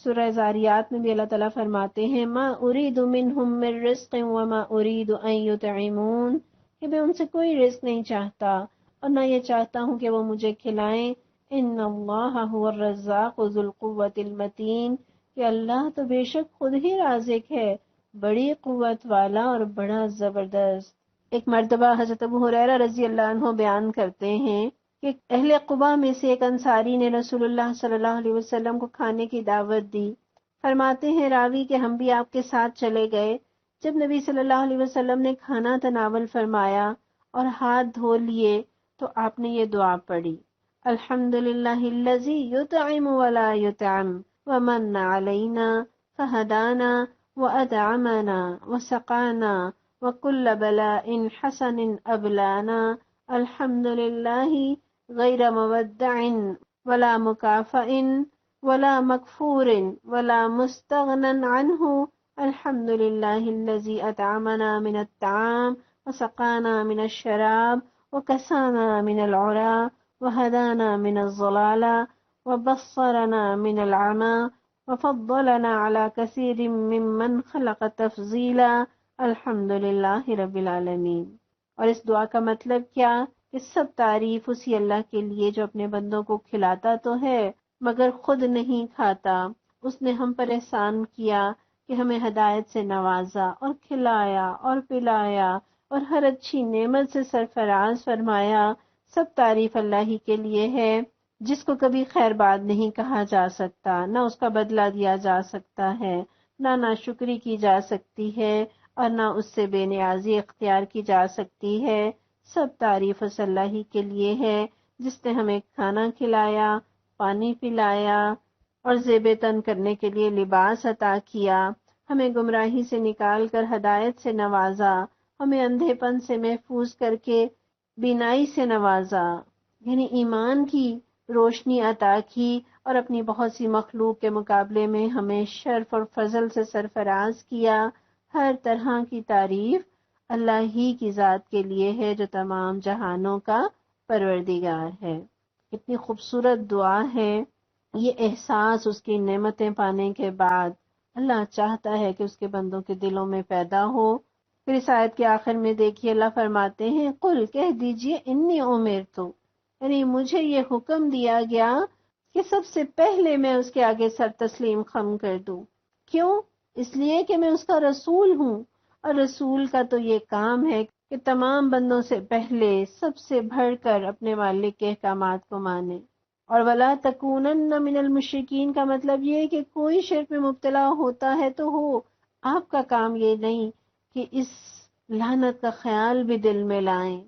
سورہ زاریات میں بھی اللہ تعالیٰ فرماتے ہیں مَا أُرِيدُ مِنْهُم مِّن رِزْقٍ وَمَا أُرِيدُ أَن يُطْعِمُونَ، کہ میں ان سے کوئی رزق نہیں چاہتا اور نہ یہ چاہتا ہوں کہ وہ مجھے کھلائیں۔ ان اللہ هو الرزاق ذو القوة المتین، کہ اللہ تو بے شک خود ہی رازق ہے، بڑی قوت والا اور بڑا زبردست۔ ایک مرتبہ حضرت ابو ہریرہ رضی اللہ عنہ بیان کرتے ہیں کہ اہل قباء میں سے ایک انصاری نے رسول اللہ صلی اللہ علیہ وسلم کو کھانے کی دعوت دی۔ فرماتے ہیں راوی کہ ہم بھی آپ کے ساتھ چلے گئے۔ جب نبی صلی اللہ علیہ وسلم نے کھانا تناول فرمایا اور ہاتھ دھو لیے تو آپ نے یہ دعا پڑھی، الحمدللہ الذی یطعم ولا یطعم ومن علینا فہدانا وأدعمنا وسقانا وكل بلاء حسن أبلانا الحمد لله غير مودع ولا مكافئ ولا مكفور ولا مستغنى عنه الحمد لله الذي أطعمنا من الطعام وسقانا من الشراب وكسانا من العرى وهدانا من الضلال وبصرنا من العمى وفضلنا على كثير ممن خلق تفضیلا الحمد للہ رب العالمین۔ اور اس دعا کا مطلب کیا کہ سب تعریف اسی اللہ کے لیے جو اپنے بندوں کو کھلاتا تو ہے مگر خود نہیں کھاتا۔ اس نے ہم پر احسان کیا کہ ہمیں ہدایت سے نوازا اور کھلایا اور پلایا اور ہر اچھی نعمت سے سرفراز فرمایا۔ سب تعریف اللہ ہی کے لیے ہے، جس کو کبھی خیر باد نہیں کہا جا سکتا، نہ اس کا بدلہ دیا جا سکتا ہے، نہ ناشکری کی جا سکتی ہے اور نہ اس سے بے نیازی اختیار کی جا سکتی ہے۔ سب تعریف اس اللہ ہی کے لیے ہے جس نے ہمیں کھانا کھلایا، پانی پلایا اور زیب تن کرنے کے لیے لباس عطا کیا، ہمیں گمراہی سے نکال کر ہدایت سے نوازا، ہمیں اندھے پن سے محفوظ کر کے بینائی سے نوازا، یعنی ایمان کی روشنی عطا کی اور اپنی بہت سی مخلوق کے مقابلے میں ہمیں شرف اور فضل سے سرفراز کیا۔ ہر طرح کی تعریف اللہ ہی کی ذات کے لیے ہے جو تمام جہانوں کا پروردگار ہے۔ اتنی خوبصورت دعا ہے۔ یہ احساس اس کی نعمتیں پانے کے بعد اللہ چاہتا ہے کہ اس کے بندوں کے دلوں میں پیدا ہو۔ پھر اس آیت کے آخر میں دیکھیے اللہ فرماتے ہیں قل کہہ دیجئے انی امرتو، یعنی مجھے یہ حکم دیا گیا کہ سب سے پہلے میں اس کے آگے سر تسلیم خم کر دوں۔ کیوں؟ اس لیے کہ میں اس کا رسول ہوں، اور رسول کا تو یہ کام ہے کہ تمام بندوں سے پہلے سب سے بڑھ کر اپنے مالک کے احکامات کو مانے۔ اور وَلَا تَكُونَنَّ مِنَ الْمُشْرِكِينَ کا مطلب یہ ہے کہ کوئی شرک میں مبتلا ہوتا ہے تو ہو، آپ کا کام یہ نہیں کہ اس لعنت کا خیال بھی دل میں لائیں۔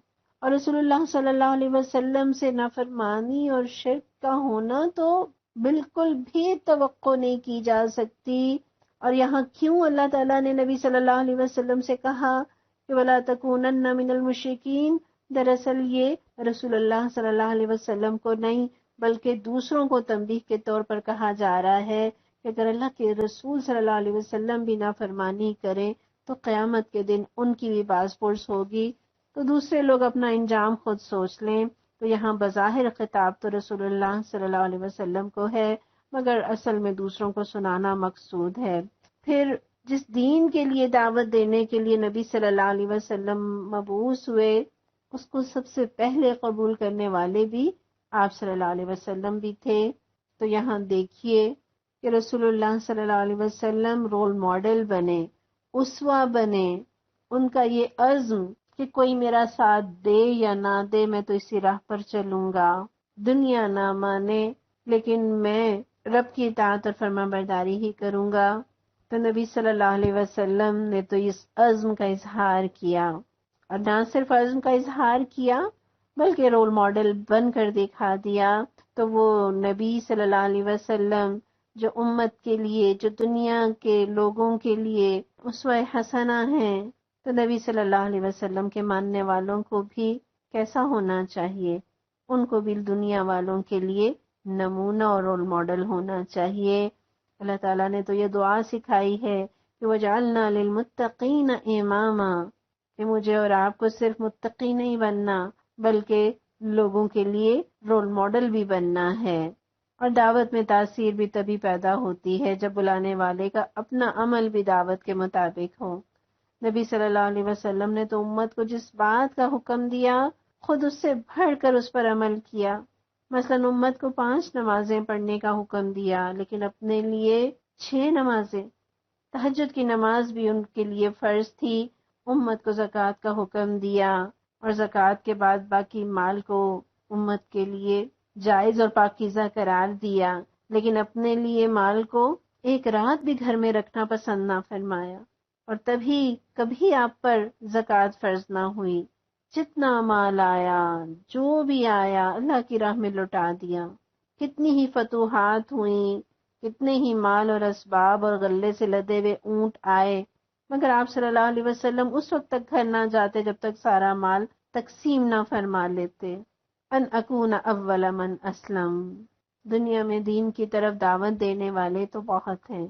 اور رسول اللہ صلی اللہ علیہ وسلم سے نافرمانی اور شرک کا ہونا تو بالکل بھی توقع نہیں کی جا سکتی۔ اور یہاں کیوں اللہ تعالیٰ نے نبی صلی اللہ علیہ وسلم سے کہا کہ وَلَا تَكُونَنَّ مِنَ الْمُشْرِكِينَ؟ دراصل یہ رسول اللہ صلی اللہ علیہ وسلم کو نہیں بلکہ دوسروں کو تنبیہ کے طور پر کہا جا رہا ہے کہ اگر اللہ کے رسول صلی اللہ علیہ وسلم بھی نافرمانی کریں تو قیامت کے دن ان کی بھی باز پرس ہوگی۔ تو دوسرے لوگ اپنا انجام خود سوچ لیں۔ تو یہاں بظاہر خطاب تو رسول اللہ صلی اللہ علیہ وسلم کو ہے مگر اصل میں دوسروں کو سنانا مقصود ہے۔ پھر جس دین کے لیے دعوت دینے کے لیے نبی صلی اللہ علیہ وسلم مبعوث ہوئے اس کو سب سے پہلے قبول کرنے والے بھی آپ صلی اللہ علیہ وسلم بھی تھے۔ تو یہاں دیکھیے کہ رسول اللہ صلی اللہ علیہ وسلم رول ماڈل بنے، اسوہ بنے۔ ان کا یہ عزم کہ کوئی میرا ساتھ دے یا نہ دے میں تو اسی راہ پر چلوں گا، دنیا نہ مانے لیکن میں رب کی اطاعت اور فرما برداری ہی کروں گا۔ تو نبی صلی اللہ علیہ وسلم نے تو اس عزم کا اظہار کیا، اور نہ صرف عزم کا اظہار کیا بلکہ رول ماڈل بن کر دکھا دیا۔ تو وہ نبی صلی اللہ علیہ وسلم جو امت کے لیے، جو دنیا کے لوگوں کے لیے اسوہ حسنہ ہیں، تو نبی صلی اللہ علیہ وسلم کے ماننے والوں کو بھی کیسا ہونا چاہیے؟ ان کو بھی دنیا والوں کے لیے نمونہ اور رول ماڈل ہونا چاہیے۔ اللہ تعالیٰ نے تو یہ دعا سکھائی ہے کہ وَجَعَلْنَا لِلْمُتَّقِينَ إِمَامًا، کہ مجھے اور آپ کو صرف متقی نہیں بننا بلکہ لوگوں کے لیے رول ماڈل بھی بننا ہے۔ اور دعوت میں تاثیر بھی تبھی پیدا ہوتی ہے جب بلانے والے کا اپنا عمل بھی دعوت کے مطابق ہو۔ نبی صلی اللہ علیہ وسلم نے تو امت کو جس بات کا حکم دیا خود اس سے بڑھ کر اس پر عمل کیا۔ مثلا امت کو 5 نمازیں پڑھنے کا حکم دیا، لیکن اپنے لیے 6 نمازیں، تہجد کی نماز بھی ان کے لیے فرض تھی۔ امت کو زکوٰۃ کا حکم دیا، اور زکوٰۃ کے بعد باقی مال کو امت کے لیے جائز اور پاکیزہ قرار دیا، لیکن اپنے لیے مال کو ایک رات بھی گھر میں رکھنا پسند نہ فرمایا۔ اور تبھی کبھی آپ پر زکوٰۃ فرض نہ ہوئی۔ جتنا مال آیا، جو بھی آیا، اللہ کی راہ میں لٹا دیا۔ کتنی ہی فتوحات ہوئیں، کتنے ہی مال اور اسباب اور غلے سے لدے ہوئے اونٹ آئے، مگر آپ صلی اللہ علیہ وسلم اس وقت تک گھر نہ جاتے جب تک سارا مال تقسیم نہ فرما لیتے۔ ان اکون اول من اسلم، دنیا میں دین کی طرف دعوت دینے والے تو بہت ہیں،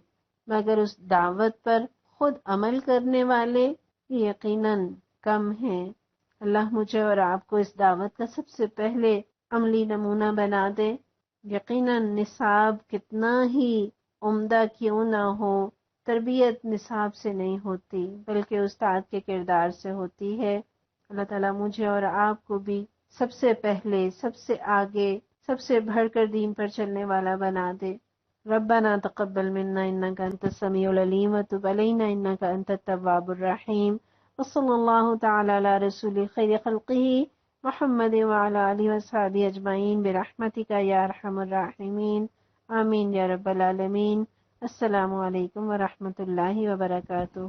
مگر اس دعوت پر خود عمل کرنے والے یقیناً کم ہیں۔ اللہ مجھے اور آپ کو اس دعوت کا سب سے پہلے عملی نمونہ بنا دے۔ یقیناً نصاب کتنا ہی عمدہ کیوں نہ ہو، تربیت نصاب سے نہیں ہوتی بلکہ استاد کے کردار سے ہوتی ہے۔ اللہ تعالیٰ مجھے اور آپ کو بھی سب سے پہلے، سب سے آگے، سب سے بڑھ کر دین پر چلنے والا بنا دے۔ ربنا تقبل منا انك انت السميع العليم وتب علينا انك انت التواب الرحيم، وصلى الله تعالى على رسول خير خلقه محمد وعلى آله وصحبه اجمعین برحمتك یا ارحم الراحمین، آمین یا رب العالمین۔ السلام علیکم ورحمۃ اللہ وبرکاتہ۔